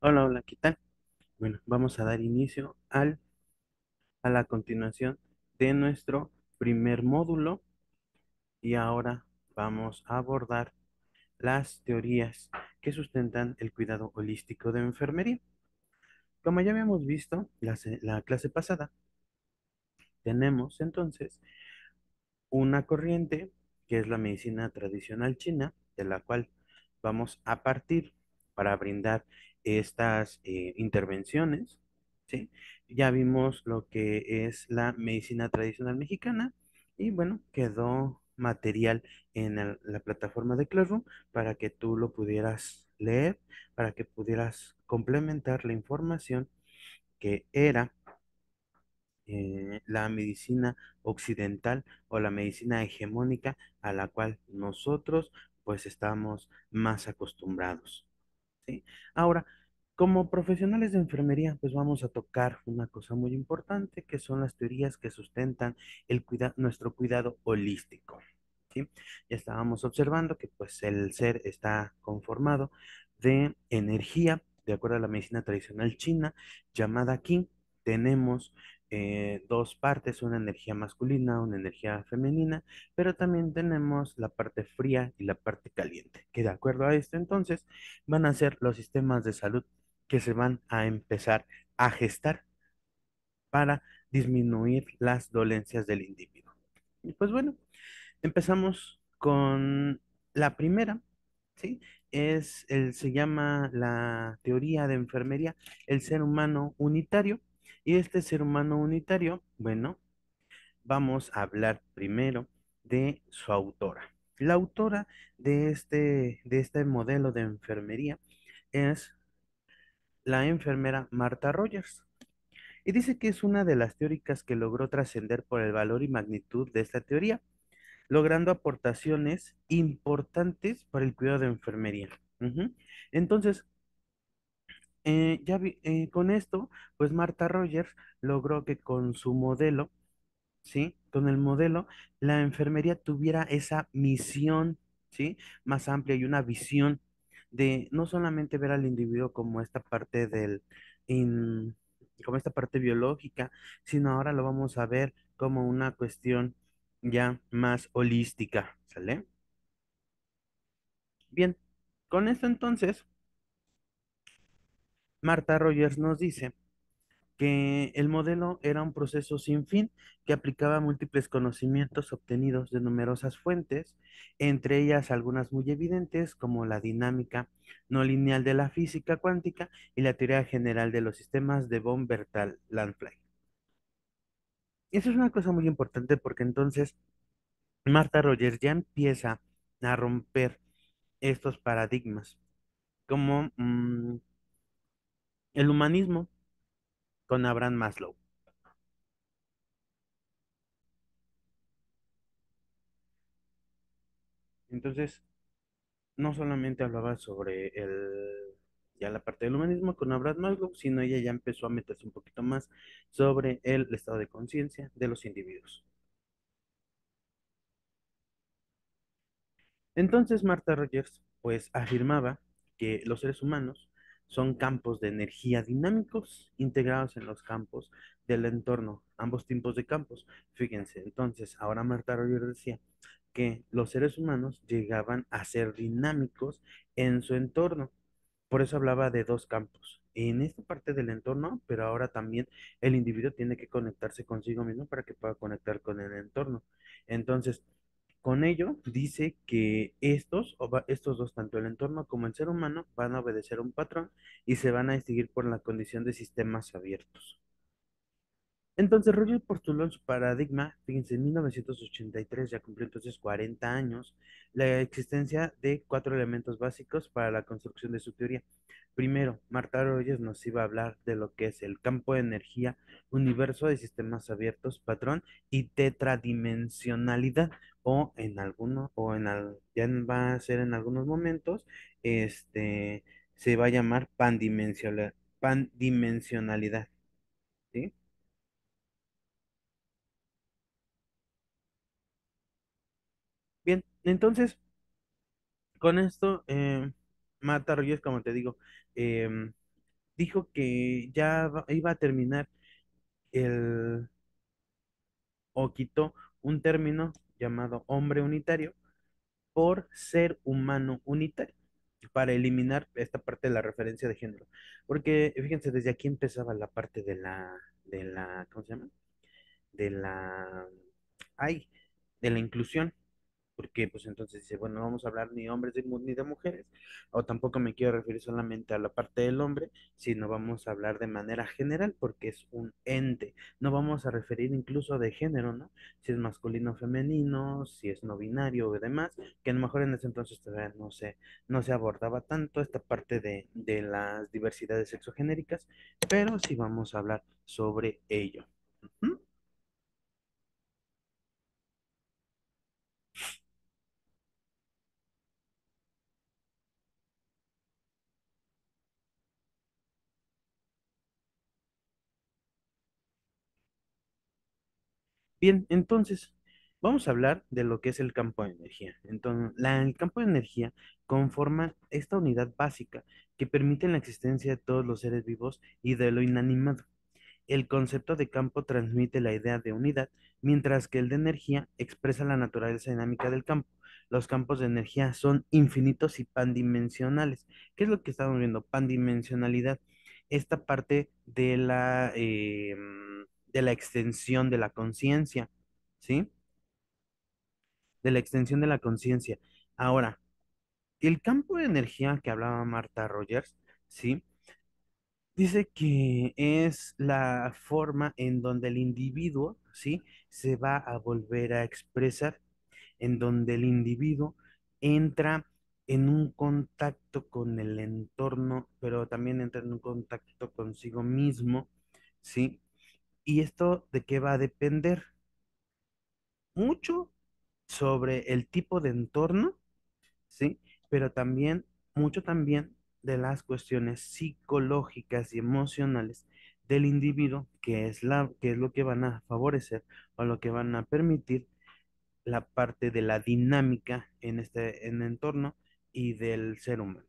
Hola, hola, ¿qué tal? Bueno, vamos a dar inicio a la continuación de nuestro primer módulo y ahora vamos a abordar las teorías que sustentan el cuidado holístico de enfermería. Como ya habíamos visto la clase pasada, tenemos entonces una corriente que es la medicina tradicional china, de la cual vamos a partir para brindar estas intervenciones, ¿sí? Ya vimos lo que es la medicina tradicional mexicana y bueno, quedó material en la plataforma de Classroom para que tú lo pudieras leer, para que pudieras complementar la información que era la medicina occidental o la medicina hegemónica a la cual nosotros pues estamos más acostumbrados, ¿sí? Ahora, como profesionales de enfermería, pues vamos a tocar una cosa muy importante que son las teorías que sustentan nuestro cuidado holístico, ¿sí? Ya estábamos observando que pues el ser está conformado de energía, de acuerdo a la medicina tradicional china, llamada Qi. Tenemos dos partes, una energía masculina, una energía femenina, pero también tenemos la parte fría y la parte caliente, que de acuerdo a esto entonces van a ser los sistemas de salud que se van a empezar a gestar para disminuir las dolencias del individuo. Y pues bueno, empezamos con la primera, ¿sí? Se llama la teoría de enfermería, el ser humano unitario. Y este ser humano unitario, bueno, vamos a hablar primero de su autora. La autora de este modelo de enfermería es la enfermera Martha Rogers. Y dice que es una de las teóricas que logró trascender por el valor y magnitud de esta teoría, logrando aportaciones importantes para el cuidado de enfermería. Ujú. Entonces, con esto, pues Martha Rogers logró que con su modelo, ¿sí? Con el modelo, la enfermería tuviera esa misión, ¿sí? Más amplia y una visión de no solamente ver al individuo como esta parte in- como esta parte biológica, sino ahora lo vamos a ver como una cuestión ya más holística, ¿sale? Bien, con esto entonces, Marta Rogers nos dice que el modelo era un proceso sin fin que aplicaba múltiples conocimientos obtenidos de numerosas fuentes, entre ellas algunas muy evidentes como la dinámica no lineal de la física cuántica y la teoría general de los sistemas de von Bertalanffy. Y eso es una cosa muy importante porque entonces Marta Rogers ya empieza a romper estos paradigmas, como el humanismo con Abraham Maslow. Entonces, no solamente hablaba sobre ya la parte del humanismo con Abraham Maslow, sino ella ya empezó a meterse un poquito más sobre el estado de conciencia de los individuos. Entonces, Martha Rogers, pues, afirmaba que los seres humanos son campos de energía dinámicos integrados en los campos del entorno, ambos tipos de campos. Fíjense, entonces, ahora Martha Rogers decía que los seres humanos llegaban a ser dinámicos en su entorno. Por eso hablaba de dos campos. En esta parte del entorno, pero ahora también el individuo tiene que conectarse consigo mismo para que pueda conectar con el entorno. Entonces, con ello dice que estos dos, tanto el entorno como el ser humano, van a obedecer un patrón y se van a distinguir por la condición de sistemas abiertos. Entonces, Roger postuló en su paradigma, fíjense, en 1983, ya cumplió entonces 40 años, la existencia de cuatro elementos básicos para la construcción de su teoría. Primero, Martha Rogers nos iba a hablar de lo que es el campo de energía, universo de sistemas abiertos, patrón y tetradimensionalidad, ya va a ser en algunos momentos, se va a llamar pandimensionalidad, ¿sí? Bien, entonces, con esto, Marta Rogers, como te digo, dijo que iba a terminar el, o quitó un término llamado hombre unitario por ser humano unitario, para eliminar esta parte de la referencia de género. Porque fíjense, desde aquí empezaba la parte ¿cómo se llama? De la, ay, de la inclusión, porque pues entonces dice, bueno, no vamos a hablar ni hombres ni de mujeres, o tampoco me quiero referir solamente a la parte del hombre, sino vamos a hablar de manera general porque es un ente. No vamos a referir incluso de género, ¿no? Si es masculino o femenino, si es no binario o demás, que a lo mejor en ese entonces todavía no se abordaba tanto esta parte de las diversidades sexogenéricas, pero sí vamos a hablar sobre ello. Ujú. Bien, entonces vamos a hablar de lo que es el campo de energía. Entonces, el campo de energía conforma esta unidad básica que permite la existencia de todos los seres vivos y de lo inanimado. El concepto de campo transmite la idea de unidad, mientras que el de energía expresa la naturaleza dinámica del campo. Los campos de energía son infinitos y pandimensionales. ¿Qué es lo que estamos viendo? Pandimensionalidad. Esta parte de la extensión de la conciencia, ¿sí? De la extensión de la conciencia. Ahora, el campo de energía que hablaba Marta Rogers, ¿sí? Dice que es la forma en donde el individuo, ¿sí? Se va a volver a expresar, en donde el individuo entra en un contacto con el entorno, pero también entra en un contacto consigo mismo, ¿sí? ¿Y esto de qué va a depender? Mucho sobre el tipo de entorno, ¿sí? Pero también, mucho también de las cuestiones psicológicas y emocionales del individuo, que es lo que van a favorecer o lo que van a permitir la parte de la dinámica en el entorno y del ser humano.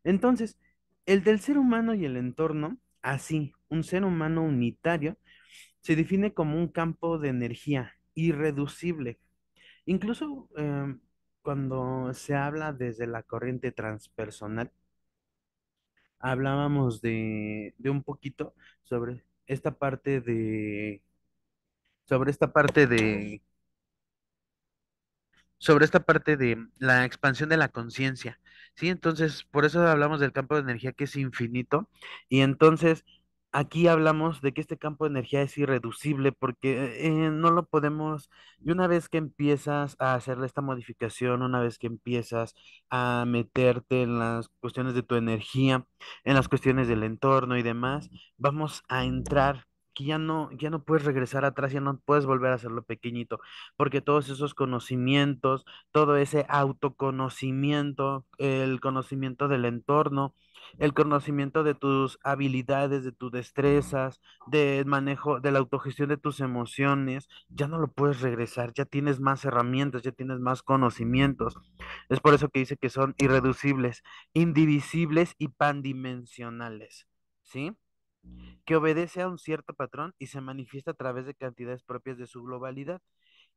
Entonces, el del ser humano y el entorno, así, un ser humano unitario, se define como un campo de energía irreducible. Incluso cuando se habla desde la corriente transpersonal, hablábamos de un poquito sobre esta parte sobre esta parte de, sobre esta parte de la expansión de la conciencia, ¿sí? Entonces, por eso hablamos del campo de energía que es infinito, y entonces aquí hablamos de que este campo de energía es irreducible porque no lo podemos, y una vez que empiezas a hacerle esta modificación, una vez que empiezas a meterte en las cuestiones de tu energía, en las cuestiones del entorno y demás, vamos a entrar que ya no puedes regresar atrás, ya no puedes volver a hacerlo pequeñito porque todos esos conocimientos, todo ese autoconocimiento, el conocimiento del entorno, el conocimiento de tus habilidades, de tus destrezas, del manejo, de la autogestión de tus emociones, ya no lo puedes regresar, ya tienes más herramientas, ya tienes más conocimientos. Es por eso que dice que son irreducibles, indivisibles y pandimensionales, ¿sí? Que obedece a un cierto patrón y se manifiesta a través de cantidades propias de su globalidad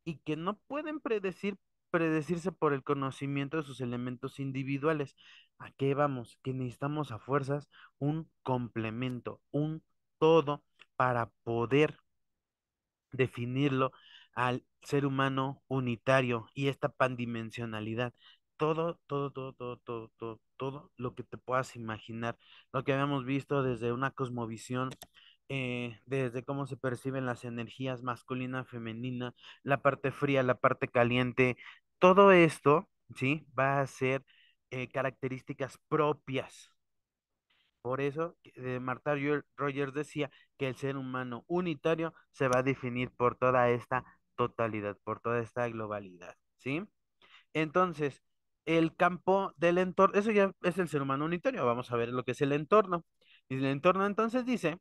y que no pueden predecirse por el conocimiento de sus elementos individuales. ¿A qué vamos? Que necesitamos a fuerzas un complemento, un todo para poder definirlo al ser humano unitario y esta pandimensionalidad. Todo lo que te puedas imaginar, lo que habíamos visto desde una cosmovisión, desde cómo se perciben las energías masculina, femenina, la parte fría, la parte caliente, todo esto, ¿sí? Va a ser características propias. Por eso, Rogers decía que el ser humano unitario se va a definir por toda esta totalidad, por toda esta globalidad, ¿sí? Entonces, el campo del entorno, eso ya es el ser humano unitario, vamos a ver lo que es el entorno. Y el entorno entonces dice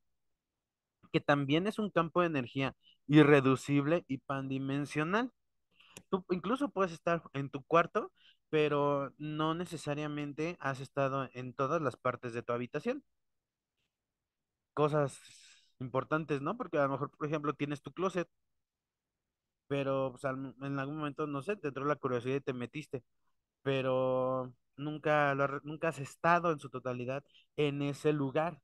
que también es un campo de energía irreducible y pandimensional. Tú incluso puedes estar en tu cuarto, pero no necesariamente has estado en todas las partes de tu habitación. cosas importantes, ¿no? Porque a lo mejor, por ejemplo, tienes tu closet, pero pues, en algún momento, no sé, te entró la curiosidad y te metiste, pero nunca has estado en su totalidad en ese lugar.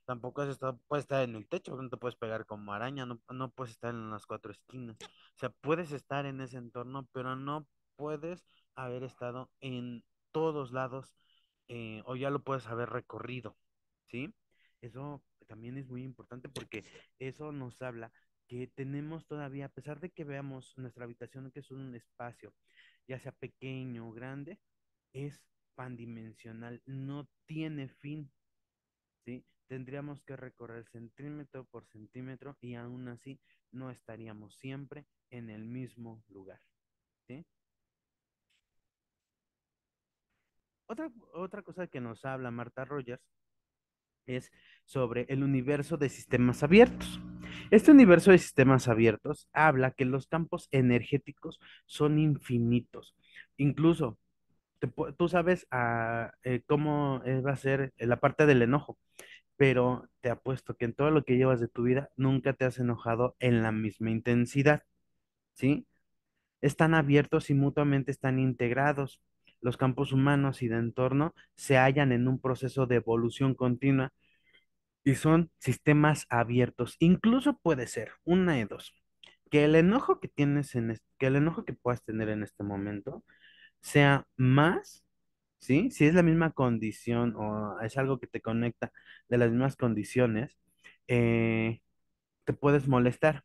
Tampoco has estado, puedes estar en el techo, no te puedes pegar como araña, no puedes estar en las cuatro esquinas. O sea, puedes estar en ese entorno, pero no puedes haber estado en todos lados, o ya lo puedes haber recorrido, ¿sí? Eso también es muy importante porque eso nos habla que tenemos todavía, a pesar de que veamos nuestra habitación que es un espacio, ya sea pequeño o grande, es pandimensional, no tiene fin. ¿Sí? Tendríamos que recorrer centímetro por centímetro y aún así no estaríamos siempre en el mismo lugar, ¿sí? Otra cosa que nos habla Marta Rogers es sobre el universo de sistemas abiertos. Este universo de sistemas abiertos habla que los campos energéticos son infinitos. Incluso, tú sabes cómo va a ser la parte del enojo, pero te apuesto que en todo lo que llevas de tu vida nunca te has enojado en la misma intensidad, ¿sí? Están abiertos y mutuamente están integrados. Los campos humanos y de entorno se hallan en un proceso de evolución continua y son sistemas abiertos. Incluso puede ser una de dos, que el enojo que tienes que el enojo que puedas tener en este momento sea más, ¿sí? Si es la misma condición o es algo que te conecta de las mismas condiciones, eh, te puedes molestar.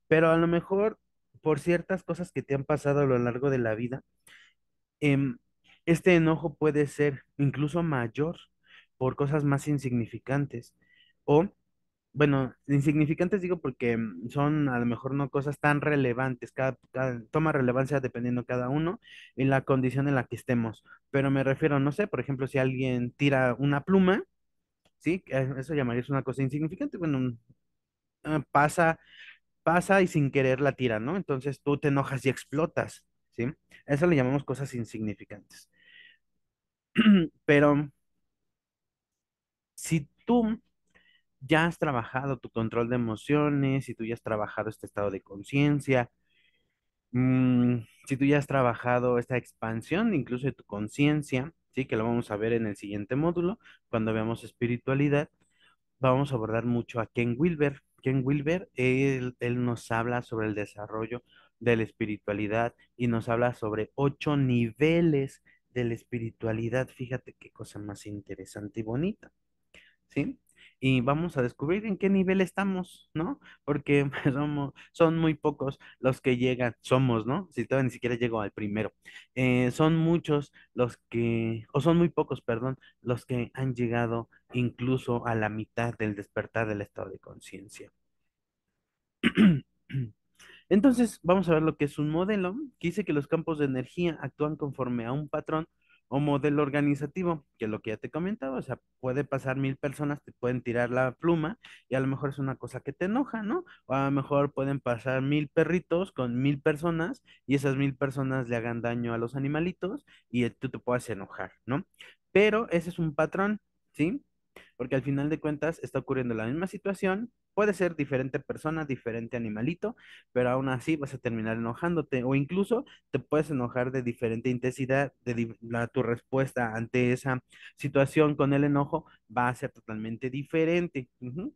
Pero a lo mejor por ciertas cosas que te han pasado a lo largo de la vida, em, este enojo puede ser incluso mayor por cosas más insignificantes. O, bueno, insignificantes digo porque son a lo mejor no cosas tan relevantes, toma relevancia dependiendo cada uno y la condición en la que estemos. Pero me refiero, no sé, por ejemplo, si alguien tira una pluma, ¿sí? Eso llamarías una cosa insignificante. Bueno, pasa y sin querer la tira, ¿no? Entonces tú te enojas y explotas, ¿sí? Eso le llamamos cosas insignificantes. Pero si tú ya has trabajado tu control de emociones, si tú ya has trabajado este estado de conciencia, si tú ya has trabajado esta expansión incluso de tu conciencia, sí, que lo vamos a ver en el siguiente módulo, cuando veamos espiritualidad, vamos a abordar mucho a Ken Wilber. Ken Wilber, él nos habla sobre el desarrollo de la espiritualidad y nos habla sobre 8 niveles de la espiritualidad. Fíjate qué cosa más interesante y bonita. ¿Sí? Y vamos a descubrir en qué nivel estamos, ¿no? Porque son muy pocos los que llegan, somos, ¿no? Si todavía ni siquiera llego al primero. Son muchos o son muy pocos, perdón, los que han llegado incluso a la mitad del despertar del estado de conciencia. Entonces, vamos a ver lo que es un modelo, que dice que los campos de energía actúan conforme a un patrón o modelo organizativo, que es lo que ya te comentaba, o sea, puede pasar 1000 personas, te pueden tirar la pluma y a lo mejor es una cosa que te enoja, ¿no? O a lo mejor pueden pasar 1000 perritos con 1000 personas y esas 1000 personas le hagan daño a los animalitos y tú te puedas enojar, ¿no? Pero ese es un patrón, ¿sí? Porque al final de cuentas está ocurriendo la misma situación, puede ser diferente persona, diferente animalito, pero aún así vas a terminar enojándote o incluso te puedes enojar de diferente intensidad, tu respuesta ante esa situación con el enojo va a ser totalmente diferente. Ujú.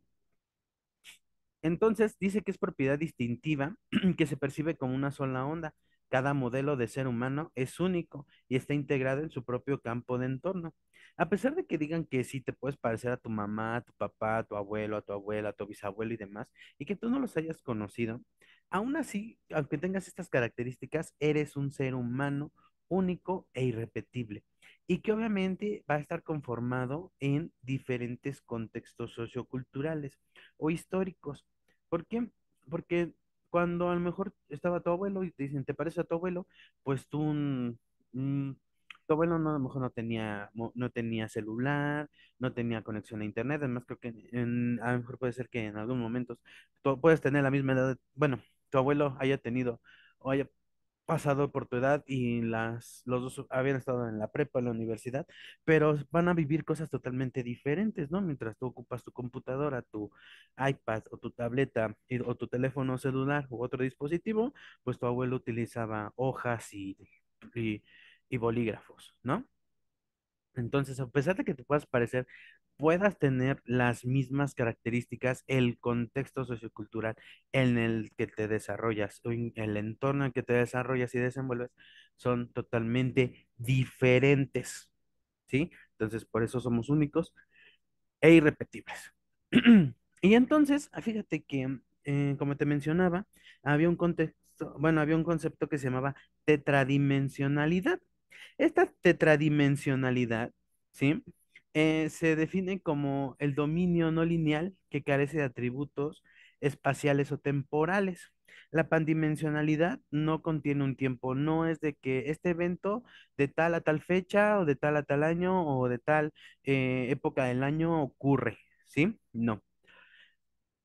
Entonces dice que es propiedad distintiva que se percibe como una sola onda. Cada modelo de ser humano es único y está integrado en su propio campo de entorno. A pesar de que digan que sí te puedes parecer a tu mamá, a tu papá, a tu abuelo, a tu abuela, a tu bisabuelo y demás, y que tú no los hayas conocido, aún así, aunque tengas estas características, eres un ser humano único e irrepetible y que obviamente va a estar conformado en diferentes contextos socioculturales o históricos. ¿Por qué? Porque cuando a lo mejor estaba tu abuelo y te dicen, ¿te parece a tu abuelo? Pues mm, tu abuelo no, a lo mejor no tenía celular, no tenía conexión a internet, además creo que a lo mejor puede ser que en algunos momentos tú puedes tener la misma edad, bueno, tu abuelo haya tenido o haya pasado por tu edad y los dos habían estado en la prepa, en la universidad, pero van a vivir cosas totalmente diferentes, ¿no? Mientras tú ocupas tu computadora, tu iPad o tu tableta o tu teléfono celular u otro dispositivo, pues tu abuelo utilizaba hojas y, y bolígrafos, ¿no? Entonces, a pesar de que te puedas parecer, puedas tener las mismas características, el contexto sociocultural en el que te desarrollas o en el entorno en que te desarrollas y desenvuelves son totalmente diferentes, ¿sí? Entonces, por eso somos únicos e irrepetibles. Y entonces, fíjate que, como te mencionaba, había un contexto, bueno, había un concepto que se llamaba tetradimensionalidad. Esta tetradimensionalidad, ¿sí? Se define como el dominio no lineal que carece de atributos espaciales o temporales. La pandimensionalidad no contiene un tiempo, no es de que este evento de tal a tal fecha o de tal a tal año o de tal época del año ocurre, ¿sí? No.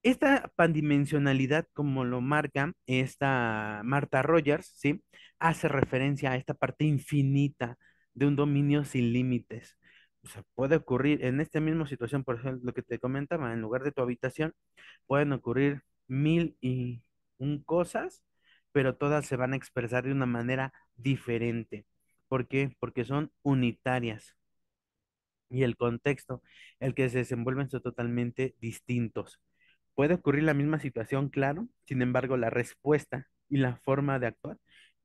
Esta pandimensionalidad, como lo marca esta Martha Rogers, ¿sí? Hace referencia a esta parte infinita de un dominio sin límites. O sea, puede ocurrir en esta misma situación, por ejemplo, lo que te comentaba, en lugar de tu habitación, pueden ocurrir mil y un cosas, pero todas se van a expresar de una manera diferente. ¿Por qué? Porque son unitarias y el contexto, el que se desenvuelven son totalmente distintos. Puede ocurrir la misma situación, claro, sin embargo, la respuesta y la forma de actuar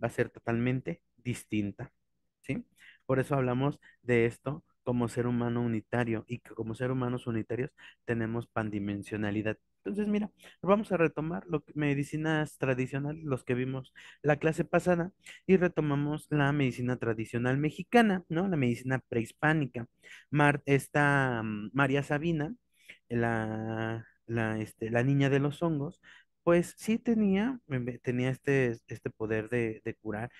va a ser totalmente distinta, ¿sí? Por eso hablamos de esto como ser humano unitario y que como ser humanos unitarios tenemos pandimensionalidad. Entonces, mira, vamos a retomar medicinas tradicionales, los que vimos la clase pasada, y retomamos la medicina tradicional mexicana, ¿no? La medicina prehispánica. María Sabina, la niña de los hongos, pues sí tenía este poder de curar,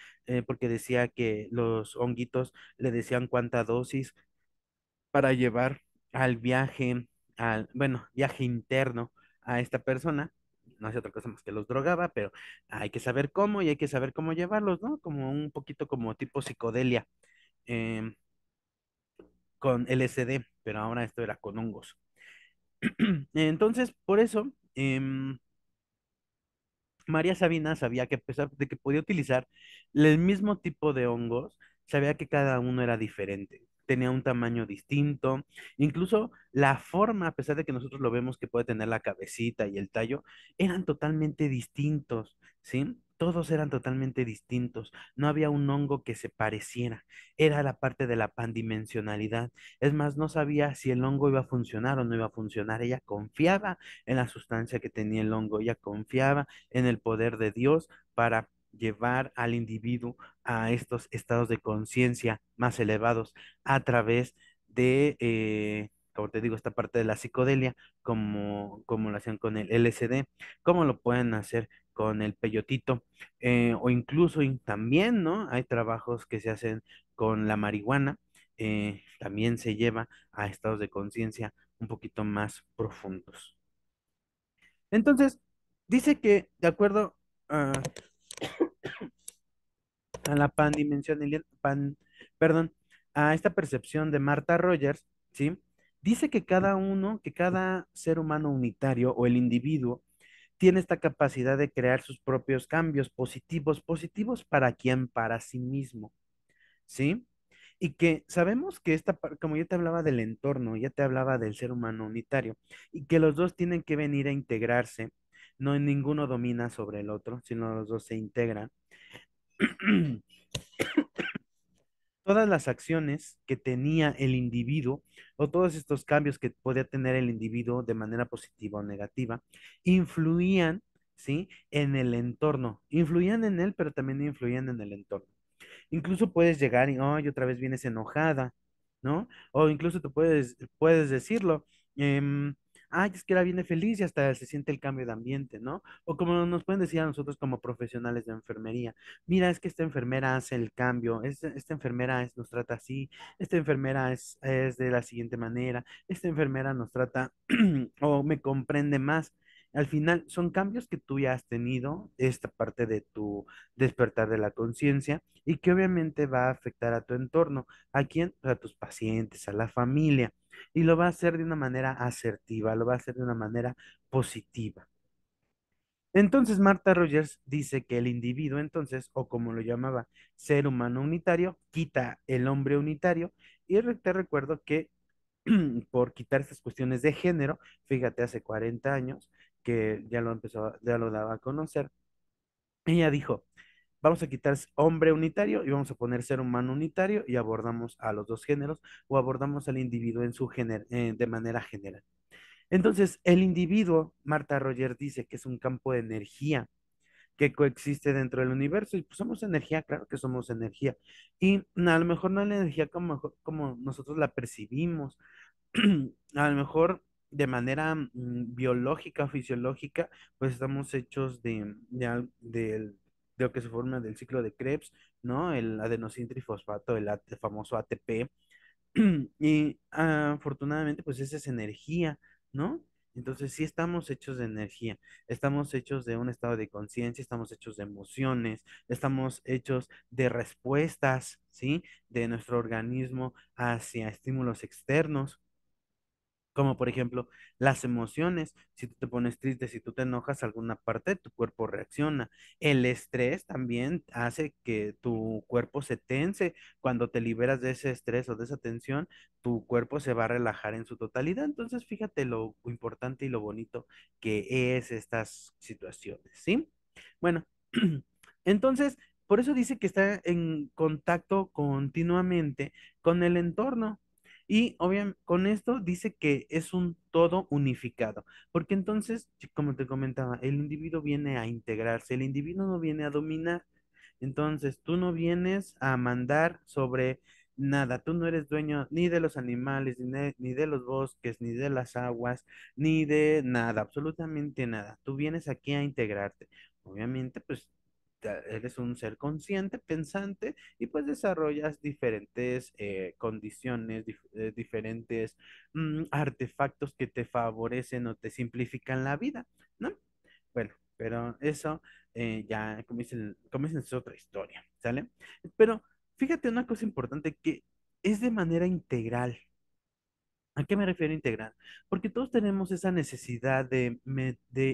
porque decía que los honguitos le decían cuánta dosis para llevar al viaje, bueno, viaje interno a esta persona. No hace otra cosa más que los drogaba, pero hay que saber cómo y hay que saber cómo llevarlos, ¿no? Como un poquito como tipo psicodelia, em, con LSD, pero ahora esto era con hongos. Entonces, por eso, María Sabina sabía que a pesar de que podía utilizar el mismo tipo de hongos, sabía que cada uno era diferente, tenía un tamaño distinto, incluso la forma, a pesar de que nosotros lo vemos que puede tener la cabecita y el tallo, eran totalmente distintos, ¿sí? Todos eran totalmente distintos, no había un hongo que se pareciera, era la parte de la pandimensionalidad. Es más, no sabía si el hongo iba a funcionar o no iba a funcionar, ella confiaba en la sustancia que tenía el hongo, ella confiaba en el poder de Dios para llevar al individuo a estos estados de conciencia más elevados a través de, como te digo, esta parte de la psicodelia, como lo hacían con el LSD, como lo pueden hacer con el peyotito, o incluso también, ¿no? Hay trabajos que se hacen con la marihuana, también se lleva a estados de conciencia un poquito más profundos. Entonces, dice que de acuerdo a, a la pandimensionalidad, perdón, a esta percepción de Martha Rogers, ¿sí? Dice que cada ser humano unitario o el individuo tiene esta capacidad de crear sus propios cambios positivos para quien, para sí mismo, ¿sí? Y que sabemos que como yo te hablaba del entorno, ya te hablaba del ser humano unitario, y que los dos tienen que venir a integrarse, no ninguno domina sobre el otro, sino los dos se integran. Todas las acciones que tenía el individuo o todos estos cambios que podía tener el individuo de manera positiva o negativa, influían, ¿sí? En el entorno, influían en él, pero también influían en el entorno. Incluso puedes llegar y, ay, otra vez vienes enojada, ¿no? O incluso puedes decirlo, ay, es que ahora viene feliz y hasta se siente el cambio de ambiente, ¿no? O como nos pueden decir a nosotros como profesionales de enfermería, mira, es que esta enfermera hace el cambio, esta enfermera nos trata así, esta enfermera es de la siguiente manera, esta enfermera nos trata o me comprende más. Al final son cambios que tú ya has tenido, esta parte de tu despertar de la conciencia y que obviamente va a afectar a tu entorno, a quién, a tus pacientes, a la familia, y lo va a hacer de una manera asertiva, lo va a hacer de una manera positiva. Entonces, Marta Rogers dice que el individuo, entonces, o como lo llamaba, ser humano unitario, quita el hombre unitario, y te recuerdo que por quitar estas cuestiones de género, fíjate, hace 40 años que ya lo empezó, ya lo daba a conocer, ella dijo, vamos a quitar hombre unitario y vamos a poner ser humano unitario y abordamos a los dos géneros o abordamos al individuo en su de manera general. Entonces, el individuo, Marta Roger dice que es un campo de energía que coexiste dentro del universo y pues somos energía, claro que somos energía. Y a lo mejor no la energía como nosotros la percibimos, a lo mejor de manera biológica o fisiológica, pues estamos hechos de lo que se forma del ciclo de Krebs, ¿no? El adenosín trifosfato, el famoso ATP, y afortunadamente, pues esa es energía, ¿no? Entonces, sí estamos hechos de energía, estamos hechos de un estado de conciencia, estamos hechos de emociones, estamos hechos de respuestas, ¿sí? De nuestro organismo hacia estímulos externos, como por ejemplo las emociones. Si tú te pones triste, si tú te enojas, alguna parte de tu cuerpo reacciona. El estrés también hace que tu cuerpo se tense. Cuando te liberas de ese estrés o de esa tensión, tu cuerpo se va a relajar en su totalidad. Entonces, fíjate lo importante y lo bonito que es estas situaciones, ¿sí? Bueno, entonces, por eso dice que está en contacto continuamente con el entorno. Y obviamente con esto dice que es un todo unificado, porque entonces, como te comentaba, el individuo viene a integrarse, el individuo no viene a dominar. Entonces, tú no vienes a mandar sobre nada, tú no eres dueño ni de los animales, ni de los bosques, ni de las aguas, ni de nada, absolutamente nada. Tú vienes aquí a integrarte. Obviamente, pues eres un ser consciente, pensante, y pues desarrollas diferentes condiciones, diferentes artefactos que te favorecen o te simplifican la vida, ¿no? Bueno, pero eso ya, como dicen, es otra historia, ¿sale? Pero fíjate una cosa importante que es de manera integral. ¿A qué me refiero integral? Porque todos tenemos esa necesidad de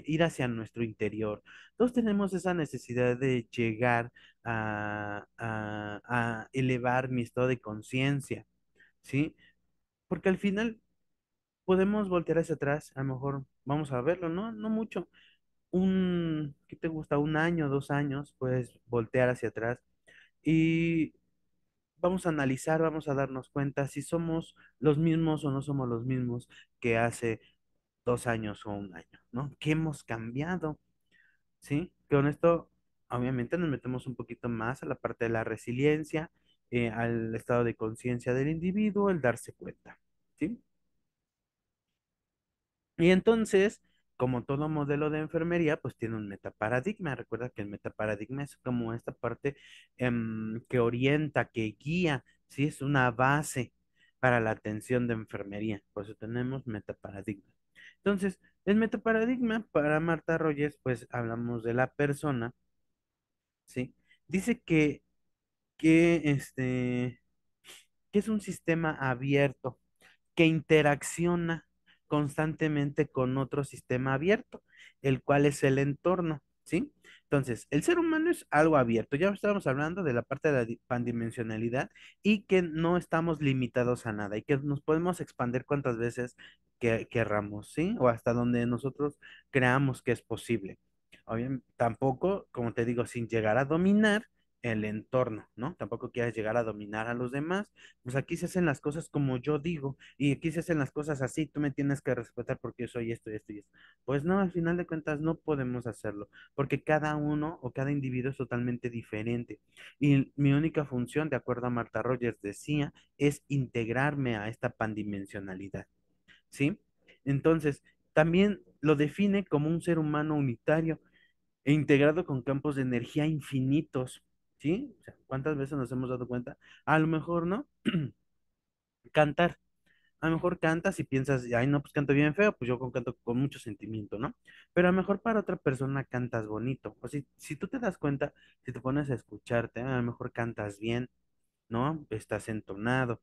ir hacia nuestro interior. Todos tenemos esa necesidad de llegar a elevar mi estado de conciencia, ¿sí? Porque al final podemos voltear hacia atrás, a lo mejor vamos a verlo, ¿no? No mucho. ¿Qué te gusta? Un año, 2 años, puedes voltear hacia atrás y vamos a analizar, vamos a darnos cuenta si somos los mismos o no somos los mismos que hace 2 años o un año, ¿no? ¿Qué hemos cambiado? ¿Sí? Con esto, obviamente, nos metemos un poquito más a la parte de la resiliencia, al estado de conciencia del individuo, el darse cuenta, ¿sí? Y entonces, como todo modelo de enfermería, pues tiene un metaparadigma. Recuerda que el metaparadigma es como esta parte que orienta, que guía, ¿sí? Es una base para la atención de enfermería. Por eso tenemos metaparadigma. Entonces, el metaparadigma para Marta Rogers, pues hablamos de la persona, ¿sí? Dice que que es un sistema abierto que interacciona constantemente con otro sistema abierto, el cual es el entorno, ¿sí? Entonces, el ser humano es algo abierto. Ya estábamos hablando de la parte de la pandimensionalidad y que no estamos limitados a nada y que nos podemos expandir cuantas veces que querramos, ¿sí? O hasta donde nosotros creamos que es posible. Obviamente, tampoco, como te digo, sin llegar a dominar el entorno, ¿no? Tampoco quieras llegar a dominar a los demás. Pues aquí se hacen las cosas como yo digo y aquí se hacen las cosas así, tú me tienes que respetar porque yo soy esto y esto y esto. Pues no, al final de cuentas no podemos hacerlo, porque cada uno o cada individuo es totalmente diferente. Y mi única función, de acuerdo a Marta Rogers decía, es integrarme a esta pandimensionalidad, ¿sí? Entonces, también lo define como un ser humano unitario e integrado con campos de energía infinitos, ¿sí? O sea, ¿cuántas veces nos hemos dado cuenta? A lo mejor, ¿no? Cantar. A lo mejor cantas y piensas, ay, no, pues canto bien feo, pues yo canto con mucho sentimiento, ¿no? Pero a lo mejor para otra persona cantas bonito. O si tú te das cuenta, si te pones a escucharte, a lo mejor cantas bien, ¿no? Estás entonado,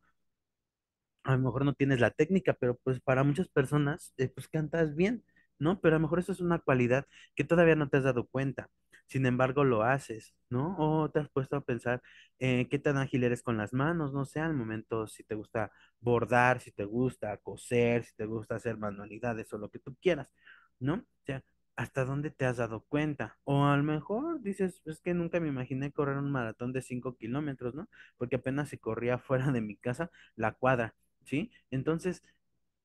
a lo mejor no tienes la técnica, pero pues para muchas personas, pues cantas bien, ¿no? Pero a lo mejor eso es una cualidad que todavía no te has dado cuenta. Sin embargo, lo haces, ¿no? O te has puesto a pensar qué tan ágil eres con las manos, no sé, al momento si te gusta bordar, si te gusta coser, si te gusta hacer manualidades o lo que tú quieras, ¿no? O sea, ¿hasta dónde te has dado cuenta? O a lo mejor dices, es que nunca me imaginé correr un maratón de 5 kilómetros, ¿no? Porque apenas si corría fuera de mi casa la cuadra. ¿Sí? Entonces,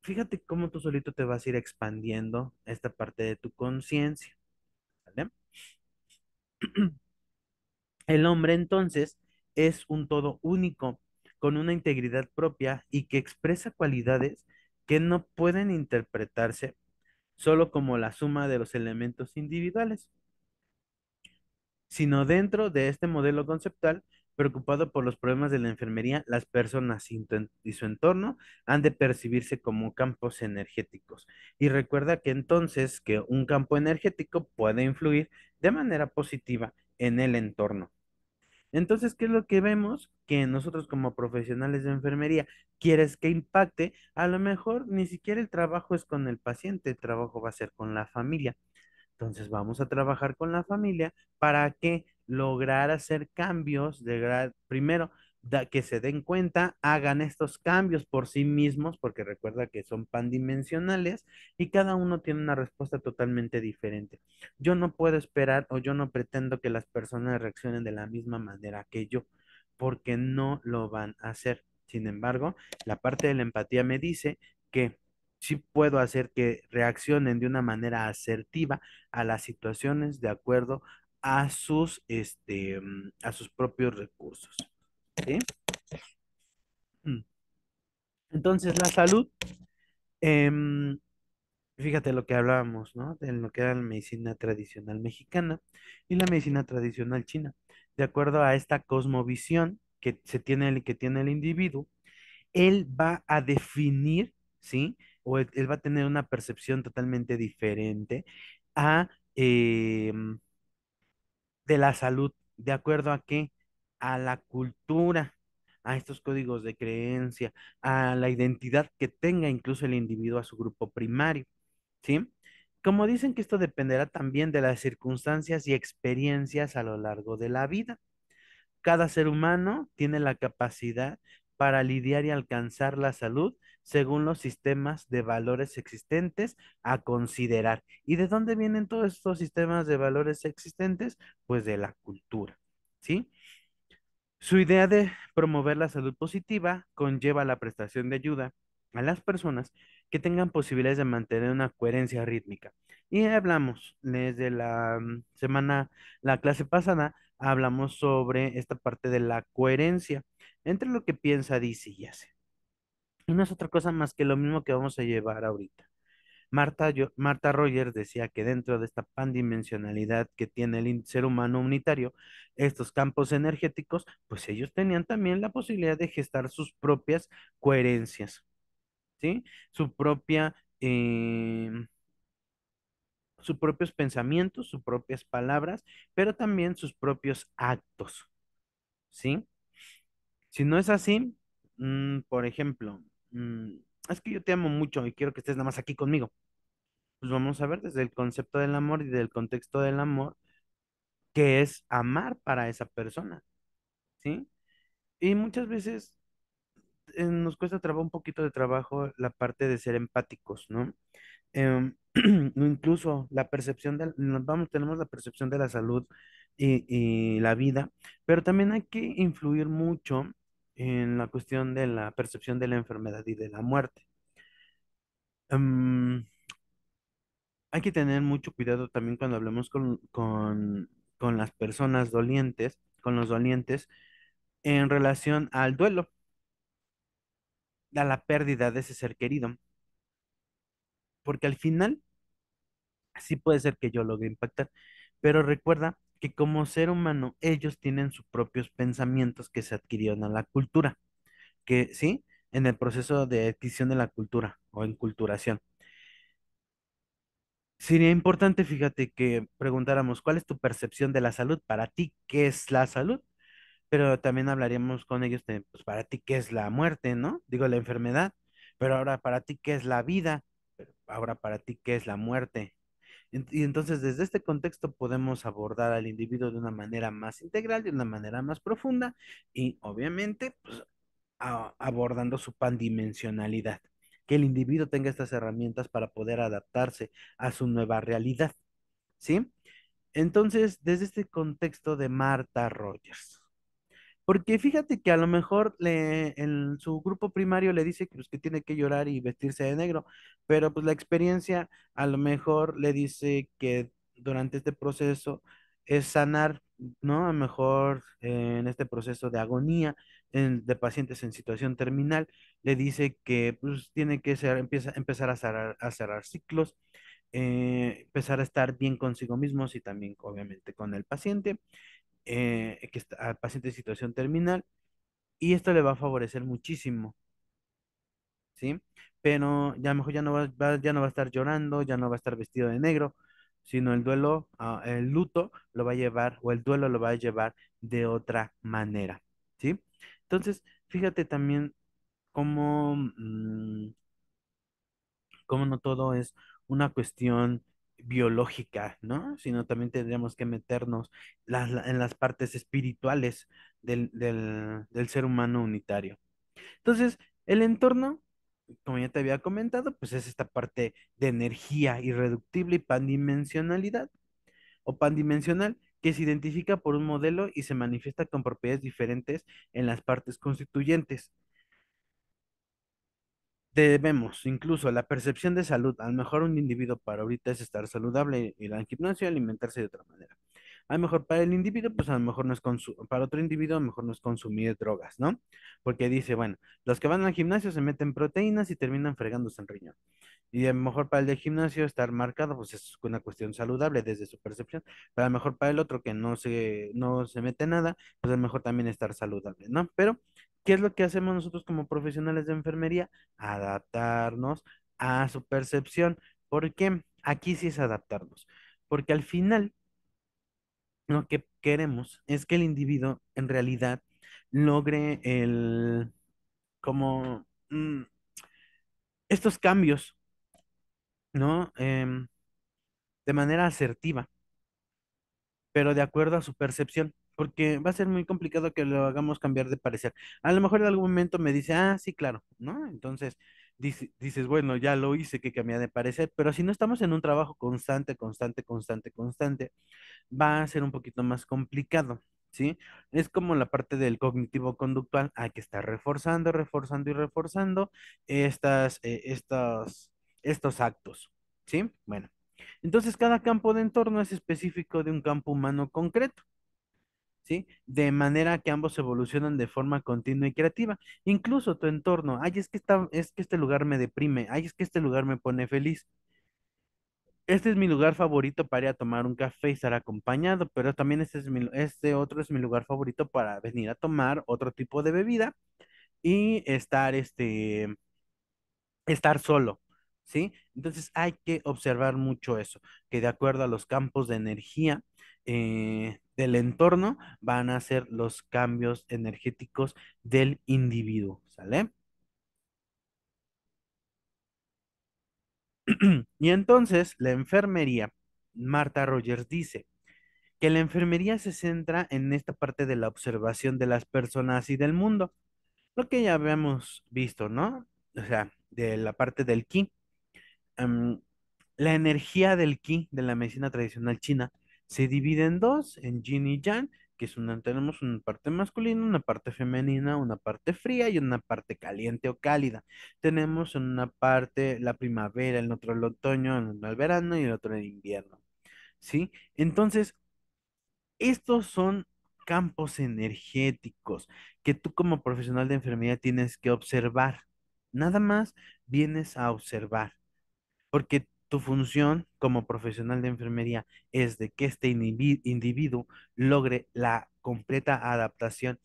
fíjate cómo tú solito te vas a ir expandiendo esta parte de tu conciencia, ¿vale? El hombre entonces es un todo único, con una integridad propia y que expresa cualidades que no pueden interpretarse solo como la suma de los elementos individuales, sino dentro de este modelo conceptual, preocupado por los problemas de la enfermería, las personas y su entorno han de percibirse como campos energéticos. Y recuerda que entonces que un campo energético puede influir de manera positiva en el entorno. Entonces, ¿qué es lo que vemos? Que nosotros como profesionales de enfermería, quieres que impacte, a lo mejor ni siquiera el trabajo es con el paciente, el trabajo va a ser con la familia. Entonces vamos a trabajar con la familia para que lograr hacer cambios primero, que se den cuenta, hagan estos cambios por sí mismos, porque recuerda que son pandimensionales y cada uno tiene una respuesta totalmente diferente. Yo no puedo esperar o yo no pretendo que las personas reaccionen de la misma manera que yo, porque no lo van a hacer. Sin embargo, la parte de la empatía me dice que sí puedo hacer que reaccionen de una manera asertiva a las situaciones de acuerdo a sus propios recursos. ¿Sí? Mm. Entonces, la salud, em, fíjate lo que hablábamos, ¿no? De lo que era la medicina tradicional mexicana y la medicina tradicional china. De acuerdo a esta cosmovisión que tiene el individuo, él va a definir, ¿sí? O él va a tener una percepción totalmente diferente a, em, de la salud, ¿de acuerdo a qué? A la cultura, a estos códigos de creencia, a la identidad que tenga incluso el individuo a su grupo primario, ¿sí? Como dicen que esto dependerá también de las circunstancias y experiencias a lo largo de la vida. Cada ser humano tiene la capacidad para lidiar y alcanzar la salud según los sistemas de valores existentes a considerar. ¿Y de dónde vienen todos estos sistemas de valores existentes? Pues de la cultura, ¿sí? Su idea de promover la salud positiva conlleva la prestación de ayuda a las personas que tengan posibilidades de mantener una coherencia rítmica. Y hablamos desde la clase pasada, hablamos sobre esta parte de la coherencia entre lo que piensa, dice y hace. Y no es otra cosa más que lo mismo que vamos a llevar ahorita. Marta Rogers decía que dentro de esta pandimensionalidad que tiene el ser humano unitario, estos campos energéticos, pues ellos tenían también la posibilidad de gestar sus propias coherencias, ¿sí? Su propia, sus propios pensamientos, sus propias palabras, pero también sus propios actos, ¿sí? Si no es así, por ejemplo, es que yo te amo mucho y quiero que estés nada más aquí conmigo. Pues vamos a ver desde el concepto del amor y del contexto del amor, qué es amar para esa persona, ¿sí? Y muchas veces nos cuesta un poquito de trabajo la parte de ser empáticos, ¿no? Incluso la percepción tenemos la percepción de la salud y la vida, pero también hay que influir mucho en la cuestión de la percepción de la enfermedad y de la muerte. Em, Hay que tener mucho cuidado también cuando hablemos con las personas dolientes, con los dolientes, en relación al duelo, a la pérdida de ese ser querido, porque al final sí puede ser que yo logre impactar, pero recuerda que como ser humano ellos tienen sus propios pensamientos que se adquirieron a la cultura, que sí. en el proceso de adquisición de la cultura o enculturación. Sería importante, fíjate, que preguntáramos, ¿cuál es tu percepción de la salud? Para ti, ¿qué es la salud? Pero también hablaríamos con ellos de, pues, para ti, ¿qué es la muerte, no? Digo, la enfermedad, pero ahora para ti, ¿qué es la vida? Pero ahora para ti, ¿qué es la muerte? Y entonces, desde este contexto podemos abordar al individuo de una manera más integral, de una manera más profunda y obviamente, pues, abordando su pandimensionalidad, que el individuo tenga estas herramientas para poder adaptarse a su nueva realidad, ¿sí? Entonces, desde este contexto de Martha Rogers. Porque fíjate que a lo mejor en su grupo primario le dice que, pues, que tiene que llorar y vestirse de negro, pero pues la experiencia a lo mejor le dice que durante este proceso es sanar, ¿no? A lo mejor en este proceso de agonía de pacientes en situación terminal, le dice que pues tiene que empezar a cerrar ciclos, empezar a estar bien consigo mismos y también obviamente con el paciente que está, al paciente en situación terminal, y esto le va a favorecer muchísimo, ¿sí? Pero ya a lo mejor ya no va a estar llorando, ya no va a estar vestido de negro, sino el duelo, el luto lo va a llevar, o el duelo lo va a llevar de otra manera, ¿sí? Entonces, fíjate también cómo, cómo no todo es una cuestión biológica, ¿no? Sino también tendríamos que meternos en las partes espirituales del ser humano unitario. Entonces, el entorno, como ya te había comentado, pues es esta parte de energía irreductible y pandimensionalidad o pandimensional que se identifica por un modelo y se manifiesta con propiedades diferentes en las partes constituyentes. Debemos, incluso la percepción de salud, a lo mejor un individuo para ahorita es estar saludable, ir al gimnasio y alimentarse de otra manera. A lo mejor para el individuo, pues a lo mejor no es para otro individuo, a lo mejor no es consumir drogas, ¿no? Porque dice, bueno, los que van al gimnasio se meten proteínas y terminan fregándose el riñón. Y a lo mejor para el del gimnasio estar marcado, pues es una cuestión saludable desde su percepción. Pero a lo mejor para el otro que no se mete nada, pues a lo mejor también estar saludable, ¿no? Pero, ¿qué es lo que hacemos nosotros como profesionales de enfermería? Adaptarnos a su percepción. ¿Por qué? Aquí sí es adaptarnos. Porque al final, lo que queremos es que el individuo en realidad logre como, estos cambios, ¿no? De manera asertiva, pero de acuerdo a su percepción, porque va a ser muy complicado que lo hagamos cambiar de parecer. A lo mejor en algún momento me dice, ah, sí, claro, ¿no? Entonces dices, bueno, ya lo hice que cambié de parecer, pero si no estamos en un trabajo constante, constante, constante, constante, va a ser un poquito más complicado, ¿sí? Es como la parte del cognitivo conductual, hay que estar reforzando, reforzando y reforzando estos actos, ¿sí? Bueno. Entonces, cada campo de entorno es específico de un campo humano concreto, ¿sí? De manera que ambos evolucionan de forma continua y creativa. Incluso tu entorno, ay, es que este lugar me deprime, ay, es que este lugar me pone feliz. Este es mi lugar favorito para ir a tomar un café y estar acompañado, pero también este otro es mi lugar favorito para venir a tomar otro tipo de bebida y estar solo, ¿sí? Entonces hay que observar mucho eso, que de acuerdo a los campos de energía del entorno van a ser los cambios energéticos del individuo, ¿sale? Y entonces la enfermería, Marta Rogers dice que la enfermería se centra en esta parte de la observación de las personas y del mundo, lo que ya habíamos visto, ¿no? O sea, de la parte del ki. em, la energía del ki de la medicina tradicional china se divide en dos, en yin y yang, que tenemos una parte masculina, una parte femenina, una parte fría y una parte caliente o cálida. Tenemos en una parte la primavera, en otro el otoño, en otro el verano y en otro el invierno, ¿sí? Entonces, estos son campos energéticos que tú como profesional de enfermería tienes que observar. Nada más vienes a observar porque tu función como profesional de enfermería es de que este individuo logre la completa adaptación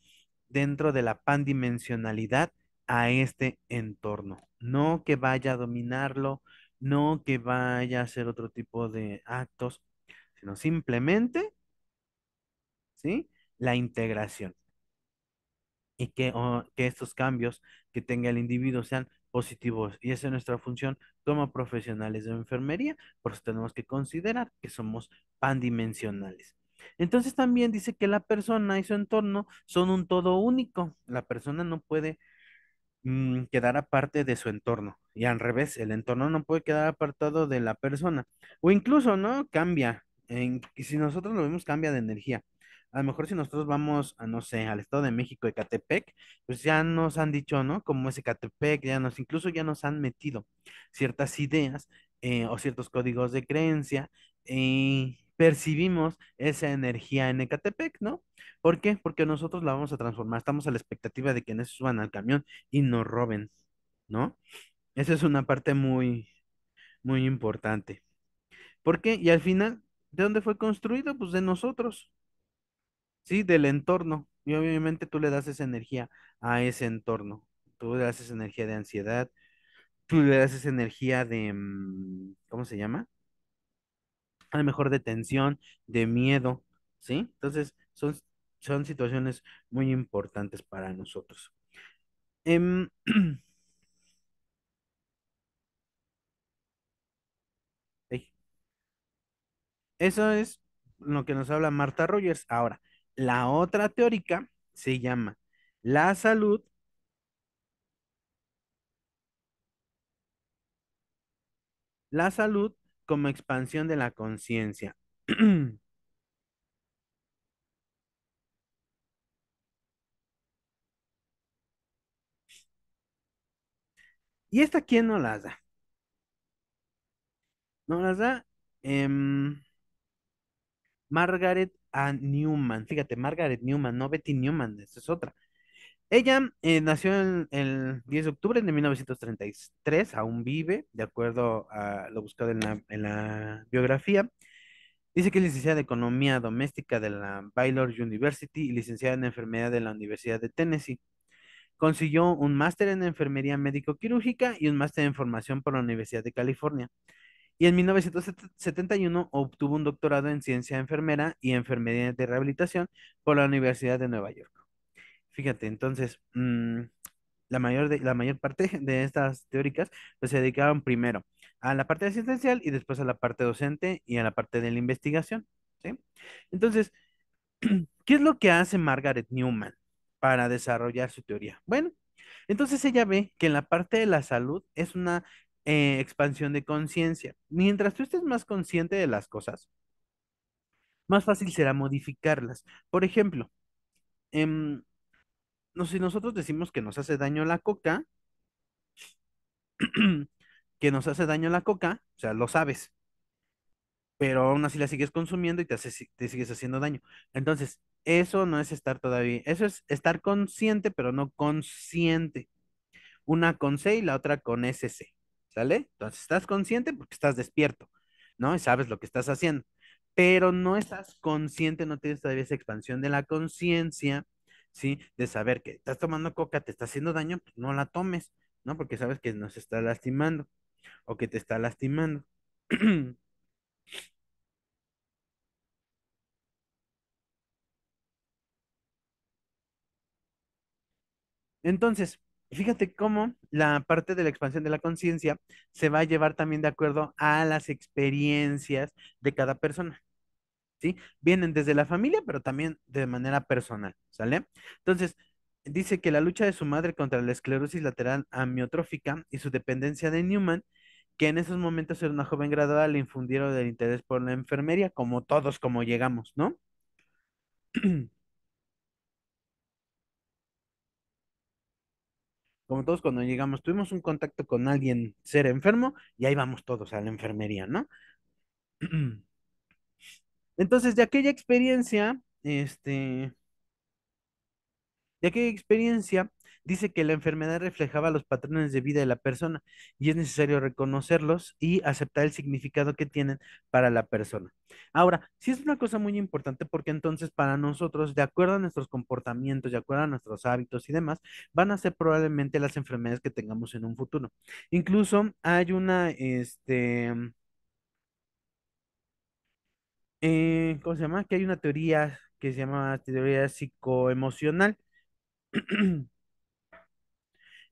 dentro de la pandimensionalidad a este entorno, no que vaya a dominarlo, no que vaya a hacer otro tipo de actos, sino simplemente, ¿sí? La integración y que estos cambios que tenga el individuo sean positivos. Y esa es nuestra función como profesionales de enfermería, por eso tenemos que considerar que somos pandimensionales. Entonces también dice que la persona y su entorno son un todo único. La persona no puede quedar aparte de su entorno. Y al revés, el entorno no puede quedar apartado de la persona. O incluso, ¿no? Cambia. Y si nosotros lo vemos, cambia de energía. A lo mejor si nosotros vamos a, no sé, al Estado de México, Ecatepec, pues ya nos han dicho, ¿no? Como es Ecatepec, incluso ya nos han metido ciertas ideas o ciertos códigos de creencia y percibimos esa energía en Ecatepec, ¿no? ¿Por qué? Porque nosotros la vamos a transformar. Estamos a la expectativa de que no se suban al camión y nos roben, ¿no? Esa es una parte muy, muy importante. ¿Por qué? Y al final, ¿de dónde fue construido? Pues de nosotros, ¿sí? Del entorno. Y obviamente tú le das esa energía a ese entorno. Tú le das esa energía de ansiedad, tú le das esa energía de, ¿cómo se llama? A lo mejor de tensión, de miedo, ¿sí? Entonces, son situaciones muy importantes para nosotros. Em, Eso es lo que nos habla Marta Rogers. Ahora, la otra teórica se llama la salud, la salud como expansión de la conciencia. ¿Y esta quién nos las da? Nos las da Margaret A. Newman. Fíjate, Margaret Newman, no Betty Newman, esa es otra. Ella nació el 10 de octubre de 1933, aún vive, de acuerdo a lo buscado en la biografía. Dice que es licenciada de Economía Doméstica de la Baylor University y licenciada en Enfermería de la Universidad de Tennessee. Consiguió un máster en Enfermería Médico-Quirúrgica y un máster en Formación por la Universidad de California. Y en 1971 obtuvo un doctorado en Ciencia Enfermera y Enfermería de Rehabilitación por la Universidad de Nueva York. Fíjate, entonces, la mayor parte de estas teóricas pues, se dedicaban primero a la parte asistencial y después a la parte docente y a la parte de la investigación, ¿sí? Entonces, ¿qué es lo que hace Margaret Newman para desarrollar su teoría? Bueno, entonces ella ve que en la parte de la salud es una expansión de conciencia. Mientras tú estés más consciente de las cosas, más fácil será modificarlas. Por ejemplo, em, no, si nosotros decimos que nos hace daño la coca, que nos hace daño la coca, o sea, lo sabes, pero aún así la sigues consumiendo y te sigues haciendo daño. Entonces, eso no es estar todavía, eso es estar consciente, pero no consciente. Una con C y la otra con SC, ¿sale? Entonces, estás consciente porque estás despierto, ¿no? Y sabes lo que estás haciendo, pero no estás consciente, no tienes todavía esa expansión de la conciencia, ¿sí? De saber que estás tomando coca, te está haciendo daño, pues no la tomes, ¿no? Porque sabes que nos está lastimando o que te está lastimando. Entonces, fíjate cómo la parte de la expansión de la conciencia se va a llevar también de acuerdo a las experiencias de cada persona, ¿sí? Vienen desde la familia, pero también de manera personal, ¿sale? Entonces, dice que la lucha de su madre contra la esclerosis lateral amiotrófica y su dependencia de Newman, que en esos momentos era una joven graduada, le infundieron el interés por la enfermería, como todos como llegamos, ¿no? Como todos cuando llegamos, tuvimos un contacto con alguien ser enfermo y ahí vamos todos a la enfermería, ¿no? Entonces, de aquella experiencia, de aquella experiencia, dice que la enfermedad reflejaba los patrones de vida de la persona y es necesario reconocerlos y aceptar el significado que tienen para la persona. Ahora, sí es una cosa muy importante porque entonces para nosotros, de acuerdo a nuestros comportamientos, de acuerdo a nuestros hábitos y demás, van a ser probablemente las enfermedades que tengamos en un futuro. Incluso hay ¿cómo se llama? Que hay una teoría que se llama teoría psicoemocional.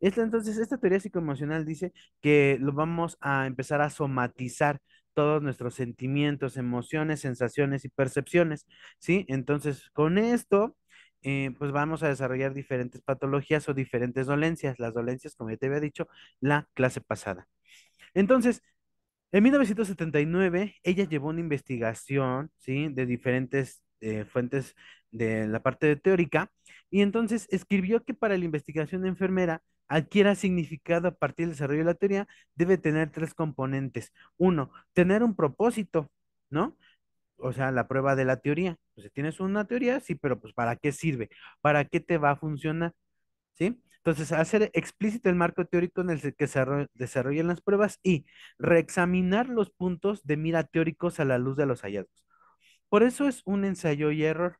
Esta teoría psicoemocional dice que lo vamos a empezar a somatizar todos nuestros sentimientos, emociones, sensaciones y percepciones, ¿sí? Entonces, con esto, pues vamos a desarrollar diferentes patologías o diferentes dolencias. Las dolencias, como ya te había dicho, la clase pasada. Entonces, en 1979, ella llevó una investigación, ¿sí? De diferentes fuentes de la parte de teórica, y entonces escribió que para la investigación de enfermera adquiera significado a partir del desarrollo de la teoría, debe tener tres componentes. Uno, tener un propósito, ¿no? O sea, la prueba de la teoría. Pues si tienes una teoría, sí, pero pues ¿para qué sirve? ¿Para qué te va a funcionar? ¿Sí? Entonces, hacer explícito el marco teórico en el que se desarrollan las pruebas y reexaminar los puntos de mira teóricos a la luz de los hallazgos. Por eso es un ensayo y error.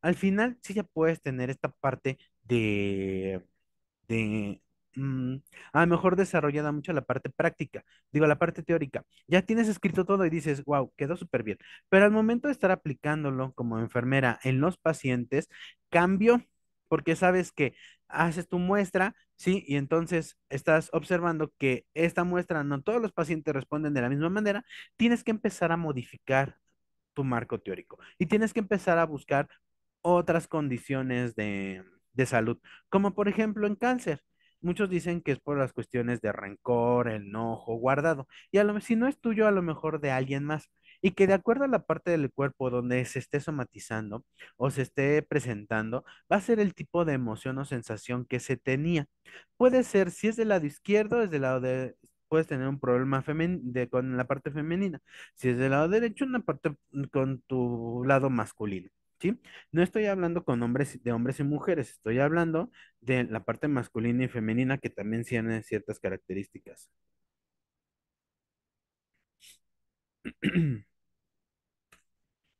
Al final, sí ya puedes tener esta parte de mm, a lo mejor desarrollada mucho la parte práctica, digo, la parte teórica. Ya tienes escrito todo y dices, wow, quedó súper bien. Pero al momento de estar aplicándolo como enfermera en los pacientes, cambió, porque sabes que haces tu muestra, ¿sí? Y entonces estás observando que esta muestra no todos los pacientes responden de la misma manera, tienes que empezar a modificar tu marco teórico y tienes que empezar a buscar otras condiciones de salud, como por ejemplo en cáncer. Muchos dicen que es por las cuestiones de rencor, enojo, guardado, y si no es tuyo, a lo mejor de alguien más, y que de acuerdo a la parte del cuerpo donde se esté somatizando o se esté presentando, va a ser el tipo de emoción o sensación que se tenía. Puede ser, si es del lado izquierdo, es del lado de, puedes tener un problema con la parte femenina. Si es del lado derecho, una parte con tu lado masculino. ¿Sí? No estoy hablando con hombres, de hombres y mujeres, estoy hablando de la parte masculina y femenina que también tiene ciertas características.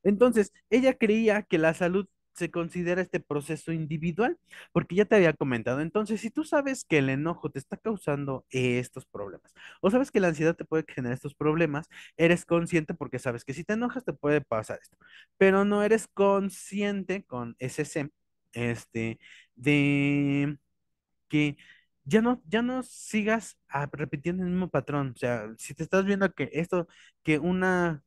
Entonces, ella creía que la salud se considera este proceso individual, porque ya te había comentado. Entonces, si tú sabes que el enojo te está causando estos problemas, o sabes que la ansiedad te puede generar estos problemas, eres consciente porque sabes que si te enojas te puede pasar esto, pero no eres consciente con ese C, de que ya no sigas repitiendo el mismo patrón. O sea, si te estás viendo que una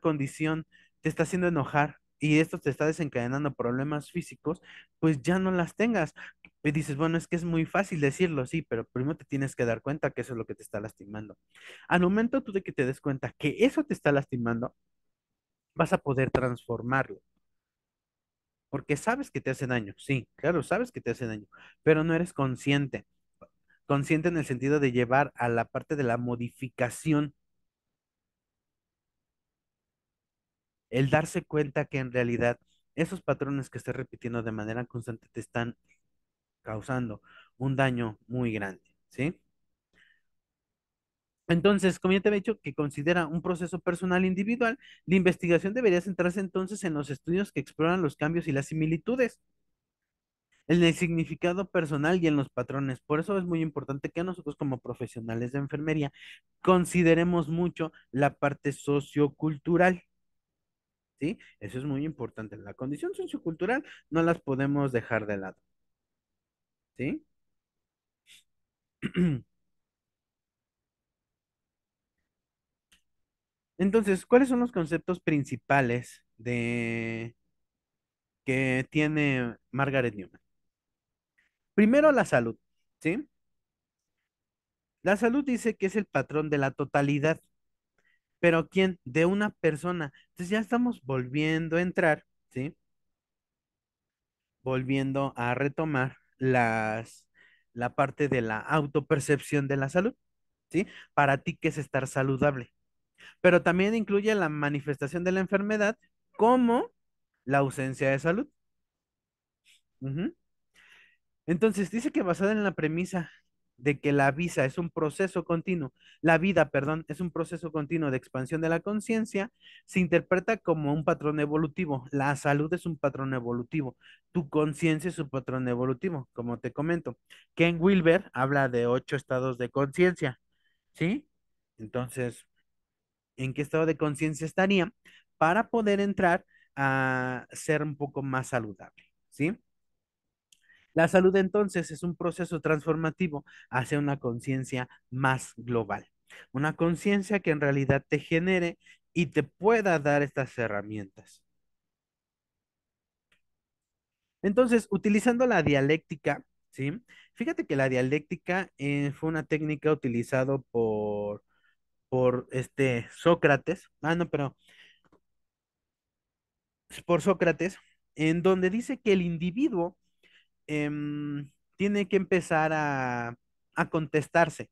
condición te está haciendo enojar y esto te está desencadenando problemas físicos, pues ya no las tengas. Y dices, bueno, es que es muy fácil decirlo, sí, pero primero te tienes que dar cuenta que eso es lo que te está lastimando. Al momento tú de que te des cuenta que eso te está lastimando, vas a poder transformarlo. Porque sabes que te hace daño, sí, claro, sabes que te hace daño, pero no eres consciente. Consciente en el sentido de llevar a la parte de la modificación, el darse cuenta que en realidad esos patrones que estás repitiendo de manera constante te están causando un daño muy grande, ¿sí? Entonces, como ya te había dicho, que considera un proceso personal individual, la investigación debería centrarse entonces en los estudios que exploran los cambios y las similitudes, en el significado personal y en los patrones. Por eso es muy importante que nosotros como profesionales de enfermería consideremos mucho la parte sociocultural. ¿Sí? Eso es muy importante. La condición sociocultural no las podemos dejar de lado, ¿sí? Entonces, ¿cuáles son los conceptos principales que tiene Margaret Newman? Primero, la salud, ¿sí? La salud dice que es el patrón de la totalidad, pero ¿quién? De una persona. Entonces ya estamos volviendo a entrar, ¿sí? Volviendo a retomar la parte de la autopercepción de la salud, ¿sí? Para ti, ¿qué es estar saludable? Pero también incluye la manifestación de la enfermedad como la ausencia de salud. Ujú. Entonces, dice que basada en la premisa de que la vida, perdón, es un proceso continuo de expansión de la conciencia, se interpreta como un patrón evolutivo. La salud es un patrón evolutivo. Tu conciencia es un patrón evolutivo, como te comento. Ken Wilber habla de 8 estados de conciencia, ¿sí? Entonces, ¿en qué estado de conciencia estaría para poder entrar a ser un poco más saludable? ¿Sí? La salud entonces es un proceso transformativo hacia una conciencia más global, una conciencia que en realidad te genere y te pueda dar estas herramientas. Entonces, utilizando la dialéctica, ¿sí? Fíjate que la dialéctica fue una técnica utilizada por este Sócrates, no, pero por Sócrates, en donde dice que el individuo tiene que empezar a contestarse.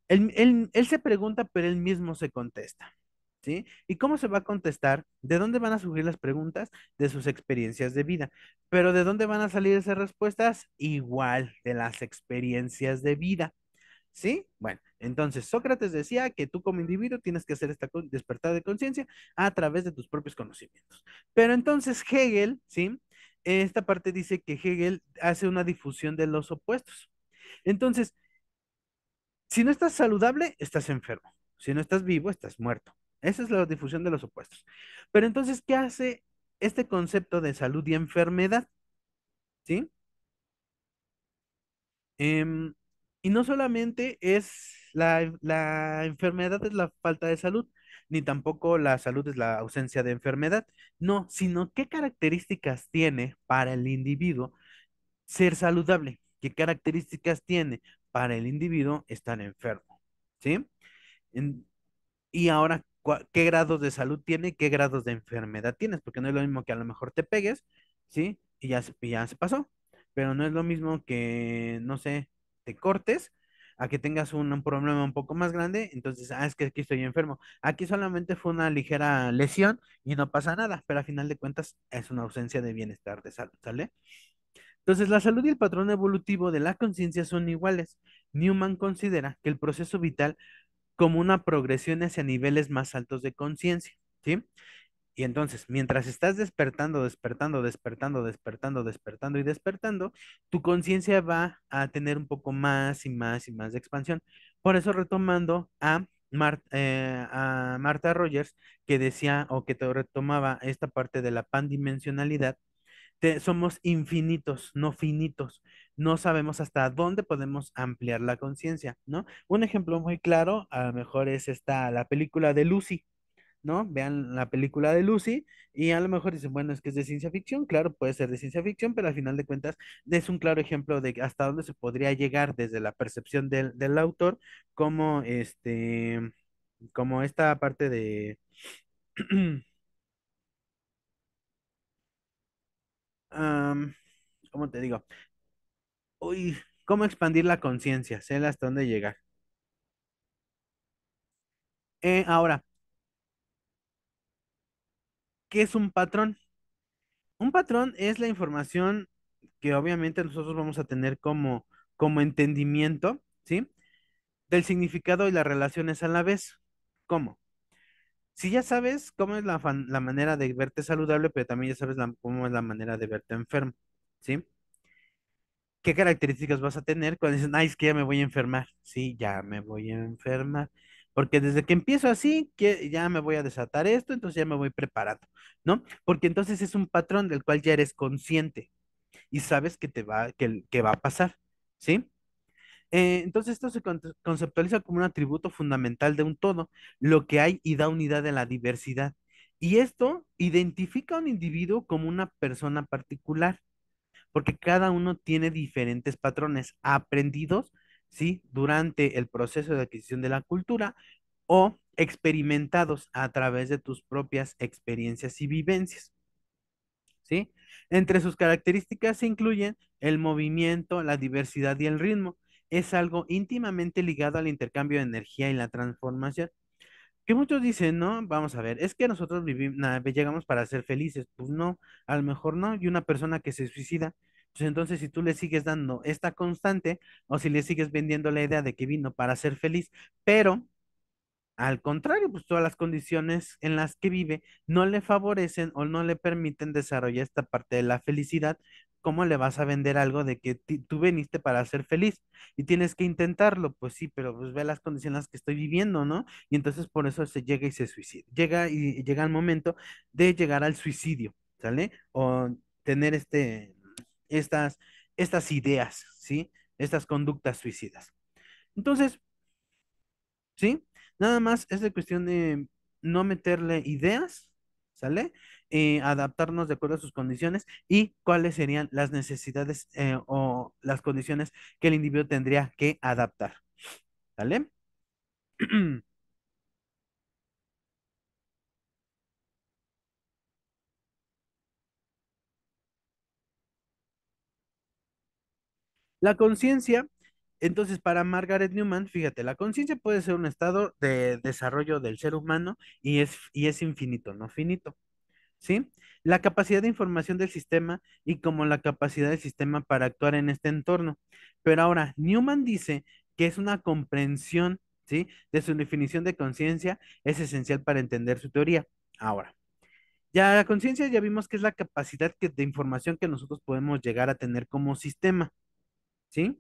Él se pregunta, pero él mismo se contesta, ¿sí? ¿Y cómo se va a contestar? ¿De dónde van a surgir las preguntas? De sus experiencias de vida. ¿Pero de dónde van a salir esas respuestas? Igual, de las experiencias de vida, ¿sí? Bueno, entonces Sócrates decía que tú como individuo tienes que hacer esta despertar de conciencia a través de tus propios conocimientos. Pero entonces Hegel, ¿sí? Esta parte dice que Hegel hace una difusión de los opuestos. Entonces, si no estás saludable, estás enfermo. Si no estás vivo, estás muerto. Esa es la difusión de los opuestos. Pero entonces, ¿qué hace este concepto de salud y enfermedad? ¿Sí? Em, y no solamente es la enfermedad es la falta de salud, ni tampoco la salud es la ausencia de enfermedad. No, sino qué características tiene para el individuo ser saludable, qué características tiene para el individuo estar enfermo. ¿Sí? En- Y ahora, ¿qué grados de salud tiene? ¿Qué grados de enfermedad tienes? Porque no es lo mismo que a lo mejor te pegues, ¿sí? Y ya se pasó. Pero no es lo mismo que, no sé, te cortes a que tengas un problema un poco más grande. Entonces, es que aquí estoy enfermo. Aquí solamente fue una ligera lesión y no pasa nada, pero a final de cuentas es una ausencia de bienestar de salud, ¿sale? Entonces, la salud y el patrón evolutivo de la conciencia son iguales. Newman considera que el proceso vital como una progresión hacia niveles más altos de conciencia, ¿sí? Y entonces, mientras estás despertando, despertando, despertando, despertando, despertando y despertando, tu conciencia va a tener un poco más y más y más de expansión. Por eso, retomando a Marta Rogers, que decía o que te retomaba esta parte de la pandimensionalidad, somos infinitos, no finitos. No sabemos hasta dónde podemos ampliar la conciencia, ¿no? Un ejemplo muy claro, a lo mejor es la película de Lucy, ¿no? Vean la película de Lucy y a lo mejor dicen, bueno, es que es de ciencia ficción, claro, puede ser de ciencia ficción, pero al final de cuentas es un claro ejemplo de hasta dónde se podría llegar desde la percepción del autor, como como esta parte de, am, ¿cómo te digo? Uy, ¿cómo expandir la conciencia? Sé hasta dónde llegar. Ahora, ¿qué es un patrón? Un patrón es la información que obviamente nosotros vamos a tener como entendimiento, ¿sí? Del significado y las relaciones a la vez. ¿Cómo? Si ya sabes cómo es la manera de verte saludable, pero también ya sabes cómo es la manera de verte enfermo, ¿sí? ¿Qué características vas a tener cuando dicen, ay, es que ya me voy a enfermar? Sí, ya me voy a enfermar. Porque desde que empiezo así, que ya me voy a desatar esto, entonces ya me voy preparando, ¿no? Porque entonces es un patrón del cual ya eres consciente y sabes que va a pasar, ¿sí? Entonces esto se conceptualiza como un atributo fundamental de un todo, lo que hay y da unidad a la diversidad. Y esto identifica a un individuo como una persona particular porque cada uno tiene diferentes patrones aprendidos, ¿sí? Durante el proceso de adquisición de la cultura o experimentados a través de tus propias experiencias y vivencias, ¿sí? Entre sus características se incluyen el movimiento, la diversidad y el ritmo. Es algo íntimamente ligado al intercambio de energía y la transformación. Que muchos dicen, no, vamos a ver, es que nosotros vivimos, llegamos para ser felices. Pues no, a lo mejor no. Y una persona que se suicida, Pues entonces, si tú le sigues dando esta constante o si le sigues vendiendo la idea de que vino para ser feliz, pero al contrario, pues todas las condiciones en las que vive no le favorecen o no le permiten desarrollar esta parte de la felicidad. ¿Cómo le vas a vender algo de que tú viniste para ser feliz y tienes que intentarlo? Pues sí, pero pues ve las condiciones en las que estoy viviendo, ¿no? Y entonces por eso se llega y se suicida. Llega el momento de llegar al suicidio, ¿sale? O tener estas, estas ideas, ¿sí? Estas conductas suicidas. Entonces, ¿sí? Nada más es de cuestión de no meterle ideas, ¿sale? Adaptarnos de acuerdo a sus condiciones y cuáles serían las necesidades o las condiciones que el individuo tendría que adaptar, ¿sale? La conciencia, entonces para Margaret Newman, fíjate, la conciencia puede ser un estado de desarrollo del ser humano y es infinito, no finito. ¿Sí? La capacidad de información del sistema y como la capacidad del sistema para actuar en este entorno. Pero ahora, Newman dice que es una comprensión, ¿sí? De su definición de conciencia es esencial para entender su teoría. Ahora, ya la conciencia ya vimos que es la capacidad de información que nosotros podemos llegar a tener como sistema, ¿sí?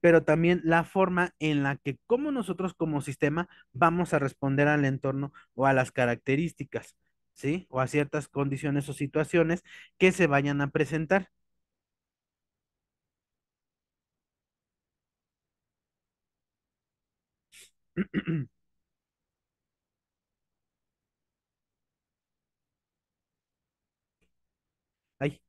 Pero también la forma en la que como nosotros como sistema vamos a responder al entorno o a las características, ¿sí? O a ciertas condiciones o situaciones que se vayan a presentar. Ay,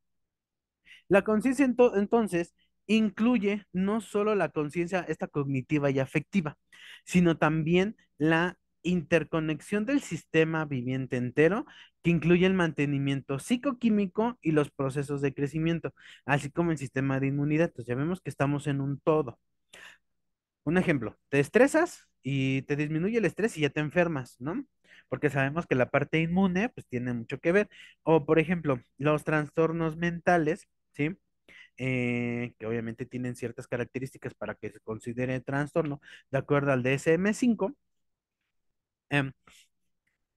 la conciencia entonces incluye no solo la conciencia, esta cognitiva y afectiva, sino también la interconexión del sistema viviente entero, que incluye el mantenimiento psicoquímico y los procesos de crecimiento, así como el sistema de inmunidad. Entonces ya vemos que estamos en un todo. Un ejemplo, te estresas y te disminuye el estrés y ya te enfermas, ¿no? Porque sabemos que la parte inmune pues tiene mucho que ver. O por ejemplo, los trastornos mentales, ¿sí? Que obviamente tienen ciertas características para que se considere trastorno, de acuerdo al DSM-5,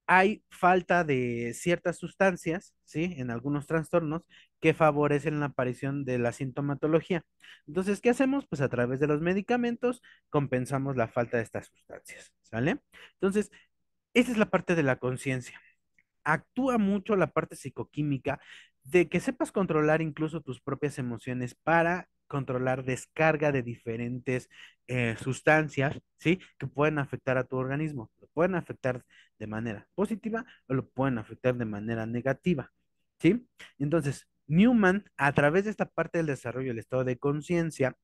hay falta de ciertas sustancias, ¿sí? En algunos trastornos que favorecen la aparición de la sintomatología. Entonces, ¿qué hacemos? Pues a través de los medicamentos compensamos la falta de estas sustancias, ¿sale? Entonces, esa es la parte de la conciencia. Actúa mucho la parte psicoquímica de que sepas controlar incluso tus propias emociones para controlar descarga de diferentes sustancias, ¿sí? Que pueden afectar a tu organismo. Lo pueden afectar de manera positiva o lo pueden afectar de manera negativa, ¿sí? Entonces, Newman, a través de esta parte del desarrollo del estado de conciencia,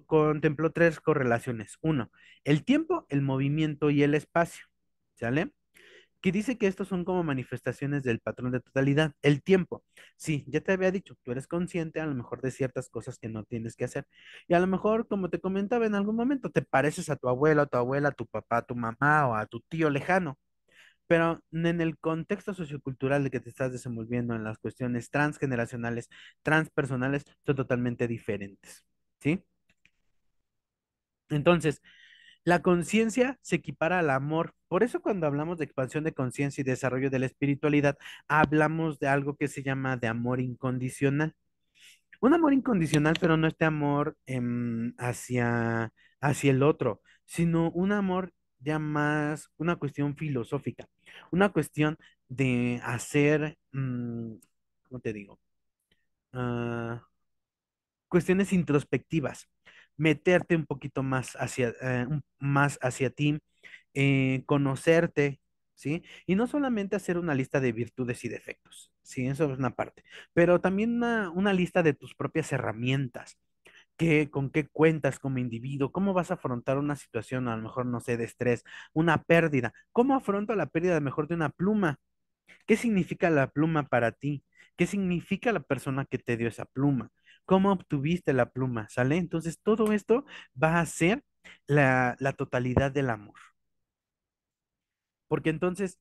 contempló tres correlaciones. Uno, el tiempo, el movimiento y el espacio, ¿sale? Que dice que estos son como manifestaciones del patrón de totalidad. El tiempo, sí, ya te había dicho, tú eres consciente a lo mejor de ciertas cosas que no tienes que hacer. Y a lo mejor, como te comentaba en algún momento, te pareces a tu abuelo, a tu abuela, a tu papá, a tu mamá o a tu tío lejano. Pero en el contexto sociocultural de que te estás desenvolviendo en las cuestiones transgeneracionales, transpersonales, son totalmente diferentes. ¿Sí? Entonces, la conciencia se equipara al amor. Por eso cuando hablamos de expansión de conciencia y desarrollo de la espiritualidad, hablamos de algo que se llama de amor incondicional. Un amor incondicional, pero no este amor hacia el otro, sino un amor ya más una cuestión filosófica, una cuestión de hacer, ¿cómo te digo? Ah, cuestiones introspectivas, meterte un poquito más más hacia ti, conocerte, ¿sí? Y no solamente hacer una lista de virtudes y defectos, ¿sí? Eso es una parte, pero también una lista de tus propias herramientas. ¿Con qué cuentas como individuo? ¿Cómo vas a afrontar una situación, a lo mejor, no sé, de estrés, una pérdida? ¿Cómo afronto la pérdida, a lo mejor, de una pluma? ¿Qué significa la pluma para ti? ¿Qué significa la persona que te dio esa pluma? ¿Cómo obtuviste la pluma? ¿Sale? Entonces, todo esto va a ser la totalidad del amor. Porque entonces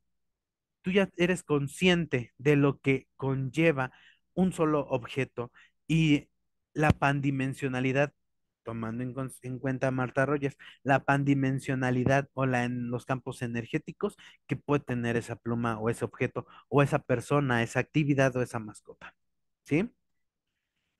tú ya eres consciente de lo que conlleva un solo objeto Y la pandimensionalidad, tomando en cuenta a Marta Rogers, la pandimensionalidad o en los campos energéticos que puede tener esa pluma o ese objeto o esa persona, esa actividad o esa mascota. ¿Sí?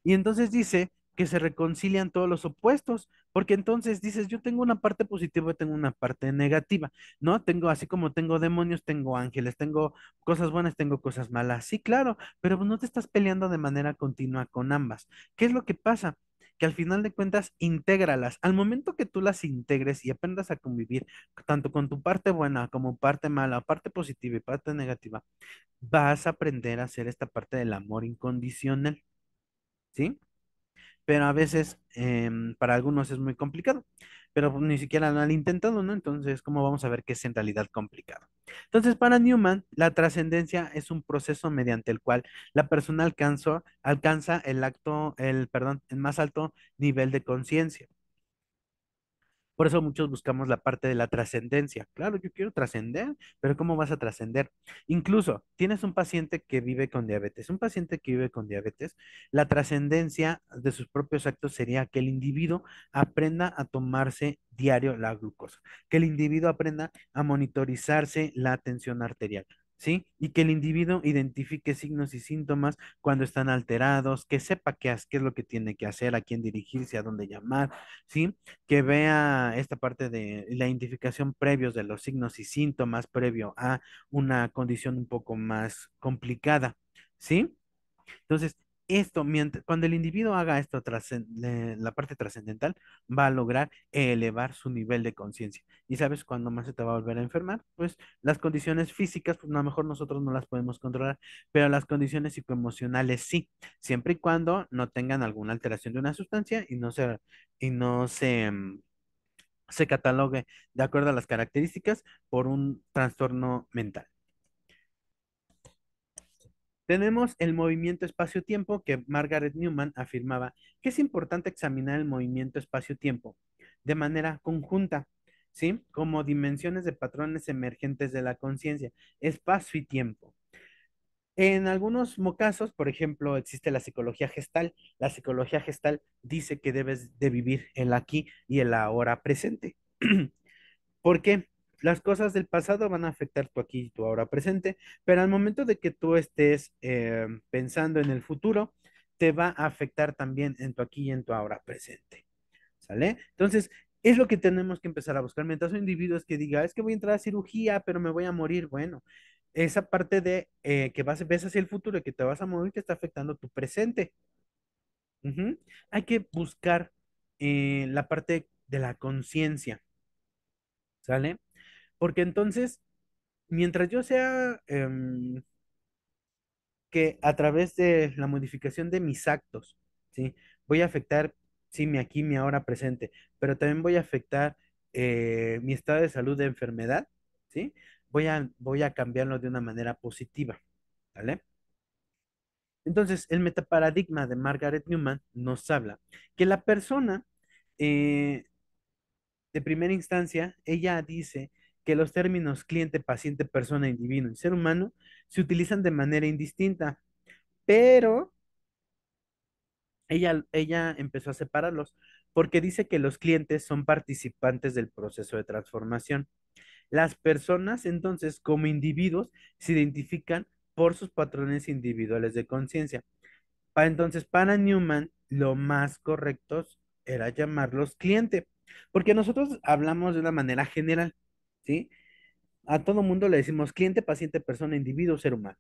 Y entonces dice que se reconcilian todos los opuestos, porque entonces dices, yo tengo una parte positiva y tengo una parte negativa, ¿no? Tengo, así como tengo demonios, tengo ángeles, tengo cosas buenas, tengo cosas malas. Sí, claro, pero no te estás peleando de manera continua con ambas. ¿Qué es lo que pasa? Que al final de cuentas, intégralas. Al momento que tú las integres y aprendas a convivir tanto con tu parte buena como parte mala, parte positiva y parte negativa, vas a aprender a hacer esta parte del amor incondicional. ¿Sí? Pero a veces para algunos es muy complicado, pero pues, ni siquiera lo han intentado, ¿no? Entonces, ¿cómo vamos a ver que es en realidad complicado? Entonces, para Newman, la trascendencia es un proceso mediante el cual la persona alcanza perdón, el más alto nivel de conciencia. Por eso muchos buscamos la parte de la trascendencia. Claro, yo quiero trascender, pero ¿cómo vas a trascender? Incluso tienes un paciente que vive con diabetes. Un paciente que vive con diabetes, la trascendencia de sus propios actos sería que el individuo aprenda a tomarse diario la glucosa, que el individuo aprenda a monitorizarse la tensión arterial. ¿Sí? Y que el individuo identifique signos y síntomas cuando están alterados, que sepa qué es lo que tiene que hacer, a quién dirigirse, a dónde llamar, ¿sí? Que vea esta parte de la identificación previos de los signos y síntomas previo a una condición un poco más complicada, ¿sí? Entonces, cuando el individuo haga esto, la parte trascendental, va a lograr elevar su nivel de conciencia. ¿Y sabes cuándo más se te va a volver a enfermar? Pues las condiciones físicas, pues a lo mejor nosotros no las podemos controlar, pero las condiciones psicoemocionales sí, siempre y cuando no tengan alguna alteración de una sustancia y no se catalogue de acuerdo a las características por un trastorno mental. Tenemos el movimiento espacio-tiempo que Margaret Newman afirmaba que es importante examinar el movimiento espacio-tiempo de manera conjunta, ¿sí? Como dimensiones de patrones emergentes de la conciencia, espacio y tiempo. En algunos casos, por ejemplo, existe la psicología gestal. La psicología gestal dice que debes de vivir el aquí y el ahora presente. Porque las cosas del pasado van a afectar tu aquí y tu ahora presente, pero al momento de que tú estés pensando en el futuro, te va a afectar también en tu aquí y en tu ahora presente. ¿Sale? Entonces, es lo que tenemos que empezar a buscar. Mientras un individuo es que diga, es que voy a entrar a cirugía, pero me voy a morir. Bueno, esa parte de que ves hacia el futuro y que te vas a morir te está afectando tu presente. Ujú. Hay que buscar la parte de la conciencia, ¿sale? Porque entonces mientras yo sea que a través de la modificación de mis actos, ¿sí? Voy a afectar, sí, mi aquí, mi ahora presente, pero también voy a afectar mi estado de salud de enfermedad, ¿sí? Voy a cambiarlo de una manera positiva, ¿vale? Entonces, el metaparadigma de Margaret Newman nos habla que la persona eh, de primera instancia, ella dice que los términos cliente, paciente, persona, individuo y ser humano se utilizan de manera indistinta, pero ella empezó a separarlos porque dice que los clientes son participantes del proceso de transformación. Las personas, entonces, como individuos, se identifican por sus patrones individuales de conciencia. Entonces, para Newman, lo más correcto era llamarlos cliente, porque nosotros hablamos de una manera general, ¿sí? A todo mundo le decimos cliente, paciente, persona, individuo, ser humano.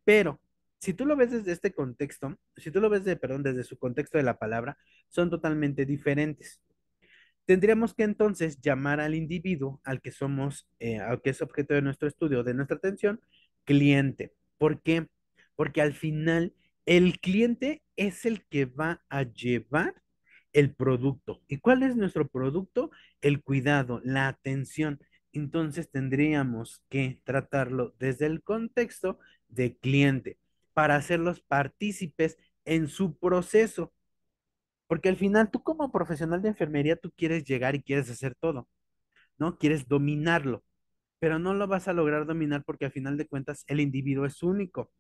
Pero si tú lo ves desde este contexto, si tú lo ves perdón, desde su contexto de la palabra, son totalmente diferentes. Tendríamos que entonces llamar al individuo al que es objeto de nuestro estudio, de nuestra atención, cliente. ¿Por qué? Porque al final el cliente es el que va a llevar el producto. ¿Y cuál es nuestro producto? El cuidado, la atención. Entonces tendríamos que tratarlo desde el contexto de cliente para hacerlos partícipes en su proceso. Porque al final tú como profesional de enfermería, tú quieres llegar y quieres hacer todo, ¿no? Quieres dominarlo, pero no lo vas a lograr dominar porque al final de cuentas el individuo es único,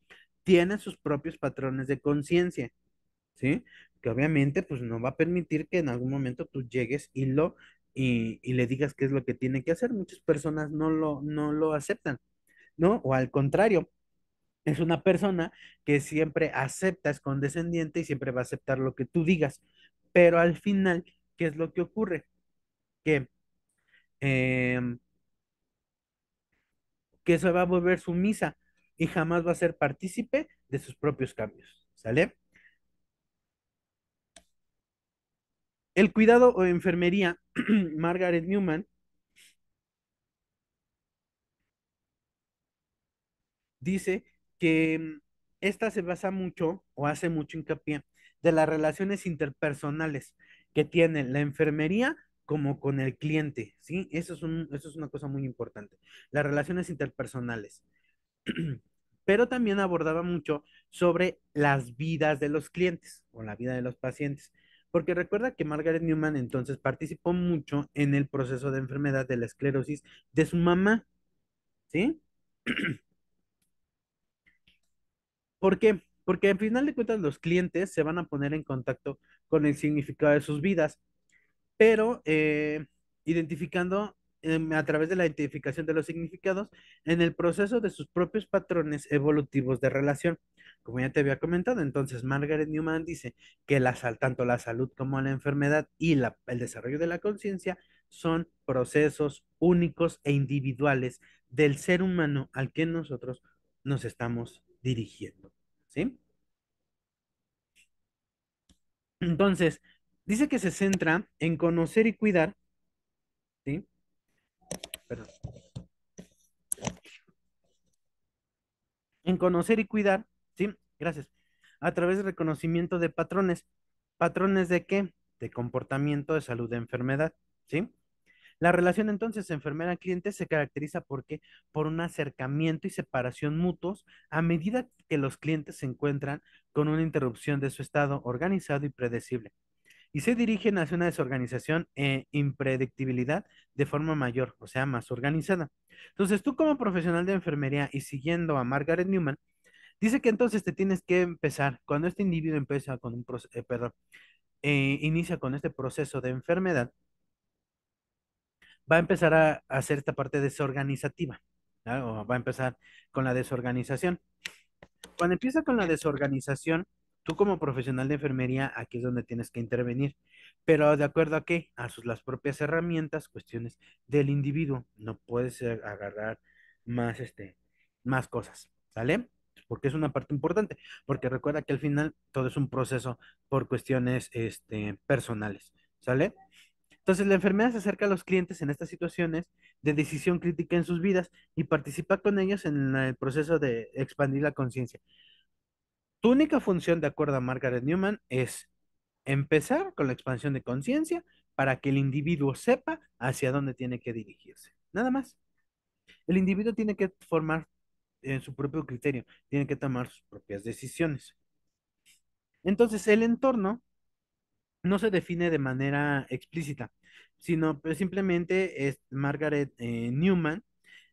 tiene sus propios patrones de conciencia, ¿sí? Que obviamente pues no va a permitir que en algún momento tú llegues y le digas qué es lo que tiene que hacer. Muchas personas no lo aceptan, ¿no? O al contrario, es una persona que siempre acepta, es condescendiente y siempre va a aceptar lo que tú digas. Pero al final, ¿qué es lo que ocurre? Que, em, que se va a volver sumisa y jamás va a ser partícipe de sus propios cambios, ¿sale? El cuidado o enfermería, Margaret Newman dice que esta se basa mucho o hace mucho hincapié de las relaciones interpersonales que tiene la enfermería como con el cliente, ¿sí? Eso es una cosa muy importante, las relaciones interpersonales. Pero también abordaba mucho sobre las vidas de los clientes o la vida de los pacientes, porque recuerda que Margaret Newman entonces participó mucho en el proceso de enfermedad de la esclerosis de su mamá, ¿sí? ¿Por qué? Porque al final de cuentas los clientes se van a poner en contacto con el significado de sus vidas, pero identificando a través de la identificación de los significados en el proceso de sus propios patrones evolutivos de relación. Como ya te había comentado, entonces Margaret Newman dice que tanto la salud como la enfermedad y el desarrollo de la conciencia son procesos únicos e individuales del ser humano al que nosotros nos estamos dirigiendo. ¿Sí? Entonces, dice que se centra en conocer y cuidar, ¿sí? Perdón, en conocer y cuidar, ¿sí? Gracias. A través del reconocimiento de patrones. ¿Patrones de qué? De comportamiento, de salud, de enfermedad, ¿sí? La relación entonces enfermera-cliente se caracteriza porque por un acercamiento y separación mutuos a medida que los clientes se encuentran con una interrupción de su estado organizado y predecible y se dirigen hacia una desorganización e impredictibilidad de forma mayor, o sea, más organizada. Entonces, tú como profesional de enfermería y siguiendo a Margaret Newman, dice que entonces te tienes que empezar, cuando este individuo empieza con un proceso, perdón, inicia con este proceso de enfermedad, va a empezar a hacer esta parte desorganizativa, ¿no? O va a empezar con la desorganización. Cuando empieza con la desorganización, tú como profesional de enfermería, aquí es donde tienes que intervenir, pero ¿de acuerdo a qué? Las propias herramientas, cuestiones del individuo. No puedes agarrar más, más cosas, ¿sale? Porque es una parte importante, porque recuerda que al final todo es un proceso por cuestiones, personales, ¿sale? Entonces, la enfermera se acerca a los clientes en estas situaciones de decisión crítica en sus vidas y participa con ellos en el proceso de expandir la conciencia. Tu única función, de acuerdo a Margaret Newman, es empezar con la expansión de conciencia para que el individuo sepa hacia dónde tiene que dirigirse. Nada más. El individuo tiene que formar su propio criterio, tiene que tomar sus propias decisiones. Entonces, el entorno no se define de manera explícita, sino pues, simplemente es Margaret Newman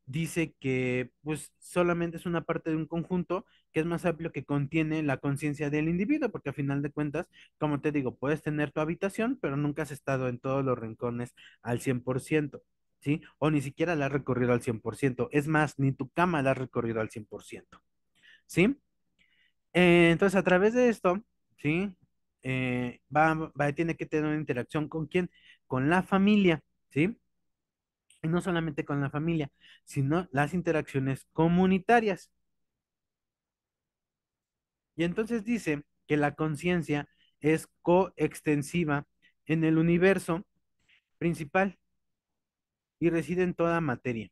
dice que pues solamente es una parte de un conjunto que es más amplio que contiene la conciencia del individuo, porque a final de cuentas, como te digo, puedes tener tu habitación, pero nunca has estado en todos los rincones al 100%, ¿sí? O ni siquiera la has recorrido al 100%, es más, ni tu cama la has recorrido al 100%, ¿sí? Entonces, a través de esto, ¿sí? Tiene que tener una interacción con quién, con la familia, ¿sí? Y no solamente con la familia, sino las interacciones comunitarias. Y entonces dice que la conciencia es coextensiva en el universo principal y reside en toda materia.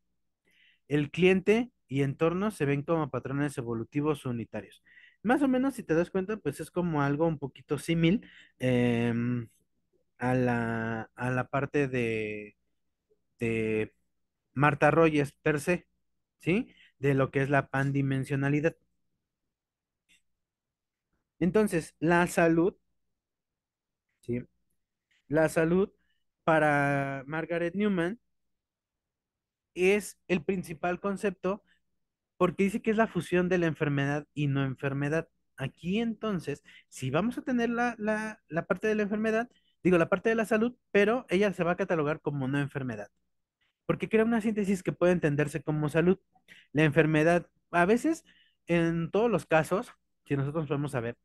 El cliente y entorno se ven como patrones evolutivos unitarios. Más o menos, si te das cuenta, pues es como algo un poquito símil em, a la parte de Marta Rogers per se, ¿sí? De lo que es la pandimensionalidad. Entonces, la salud, ¿sí? La salud para Margaret Newman es el principal concepto porque dice que es la fusión de la enfermedad y no enfermedad. aquí entonces, si vamos a tener la parte de la enfermedad, digo, la parte de la salud, pero ella se va a catalogar como no enfermedad, porque crea una síntesis que puede entenderse como salud. La enfermedad, a veces, en todos los casos, si nosotros podemos saber,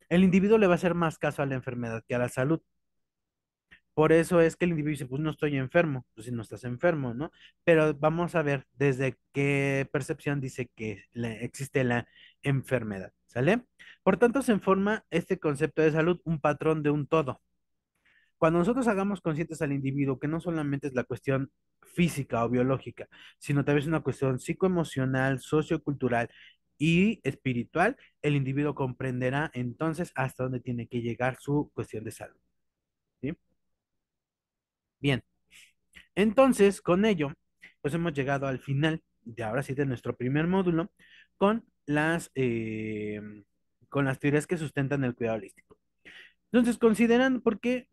el individuo le va a hacer más caso a la enfermedad que a la salud. Por eso es que el individuo dice, pues no estoy enfermo, pues si no estás enfermo, ¿no? Pero vamos a ver desde qué percepción dice que existe la enfermedad, ¿sale? Por tanto, se forma este concepto de salud, un patrón de un todo. Cuando nosotros hagamos conscientes al individuo que no solamente es la cuestión física o biológica, sino también es una cuestión psicoemocional, sociocultural y espiritual, el individuo comprenderá entonces hasta dónde tiene que llegar su cuestión de salud, ¿sí? Bien. Entonces, con ello, pues hemos llegado al final de ahora sí de nuestro primer módulo con con las teorías que sustentan el cuidado holístico. Entonces, consideran por qué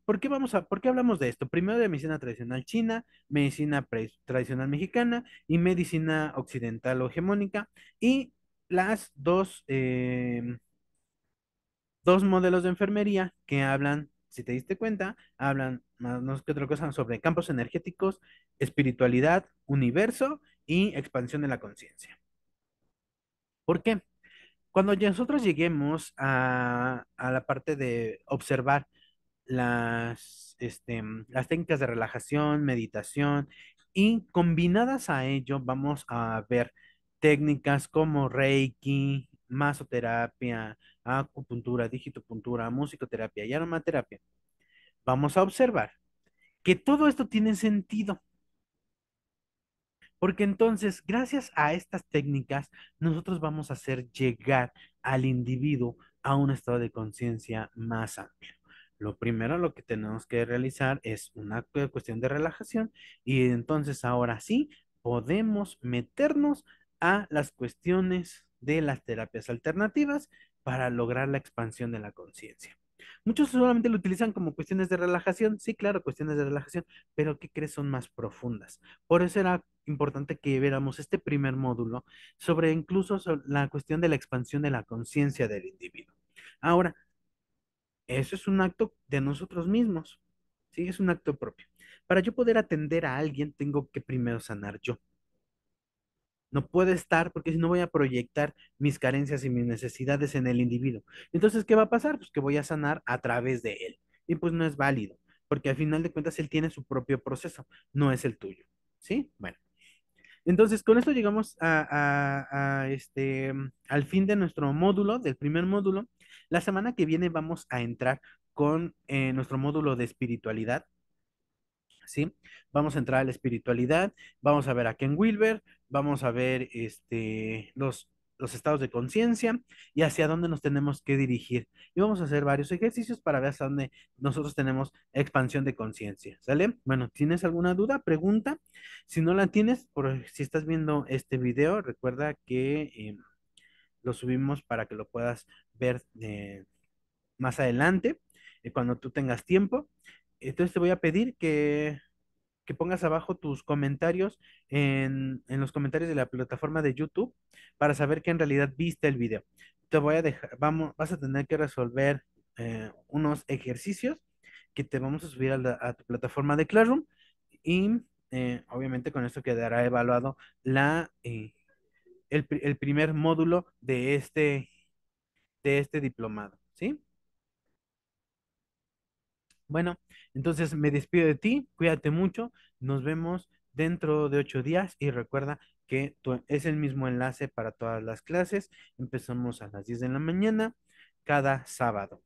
hablamos de esto? Primero de medicina tradicional china, medicina tradicional mexicana y medicina occidental o hegemónica, y las dos modelos de enfermería que hablan, si te diste cuenta, hablan más no es que otra cosa sobre campos energéticos, espiritualidad, universo y expansión de la conciencia. ¿Por qué? Cuando nosotros lleguemos a la parte de observar las técnicas de relajación, meditación, y combinadas a ello vamos a ver técnicas como Reiki, masoterapia, acupuntura, digitopuntura, musicoterapia y aromaterapia. Vamos a observar que todo esto tiene sentido. Porque entonces, gracias a estas técnicas, nosotros vamos a hacer llegar al individuo a un estado de conciencia más amplio. Lo primero, lo que tenemos que realizar es una cuestión de relajación, y entonces ahora sí podemos meternos a las cuestiones de las terapias alternativas para lograr la expansión de la conciencia. Muchos solamente lo utilizan como cuestiones de relajación, sí, claro, cuestiones de relajación, pero ¿qué crees? Son más profundas. Por eso era importante que viéramos este primer módulo sobre incluso la cuestión de la expansión de la conciencia del individuo. Ahora, eso es un acto de nosotros mismos, ¿sí? Es un acto propio. Para yo poder atender a alguien, tengo que primero sanar yo. No puede estar porque si no voy a proyectar mis carencias y mis necesidades en el individuo. Entonces, ¿qué va a pasar? Pues que voy a sanar a través de él. Y pues no es válido, porque al final de cuentas él tiene su propio proceso, no es el tuyo. ¿Sí? Bueno. Entonces, con esto llegamos al fin de nuestro módulo, del primer módulo. La semana que viene vamos a entrar con nuestro módulo de espiritualidad, ¿sí? Vamos a entrar a la espiritualidad, vamos a ver a Ken Wilber, vamos a ver los estados de conciencia y hacia dónde nos tenemos que dirigir. Y vamos a hacer varios ejercicios para ver hasta dónde nosotros tenemos expansión de conciencia, ¿sale? Bueno, ¿tienes alguna duda, pregunta? Si no la tienes, si estás viendo este video, recuerda que lo subimos para que lo puedas ver más adelante, cuando tú tengas tiempo. Entonces te voy a pedir que pongas abajo tus comentarios en los comentarios de la plataforma de YouTube para saber que en realidad viste el video. Te voy a dejar, vas a tener que resolver unos ejercicios que te vamos a subir a tu plataforma de Classroom, y obviamente con esto quedará evaluado el primer módulo de este diplomado, ¿sí? Bueno, entonces me despido de ti, cuídate mucho, nos vemos dentro de 8 días, y recuerda que es el mismo enlace para todas las clases. Empezamos a las 10 de la mañana cada sábado.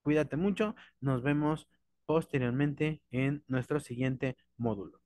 Cuídate mucho, nos vemos posteriormente en nuestro siguiente módulo.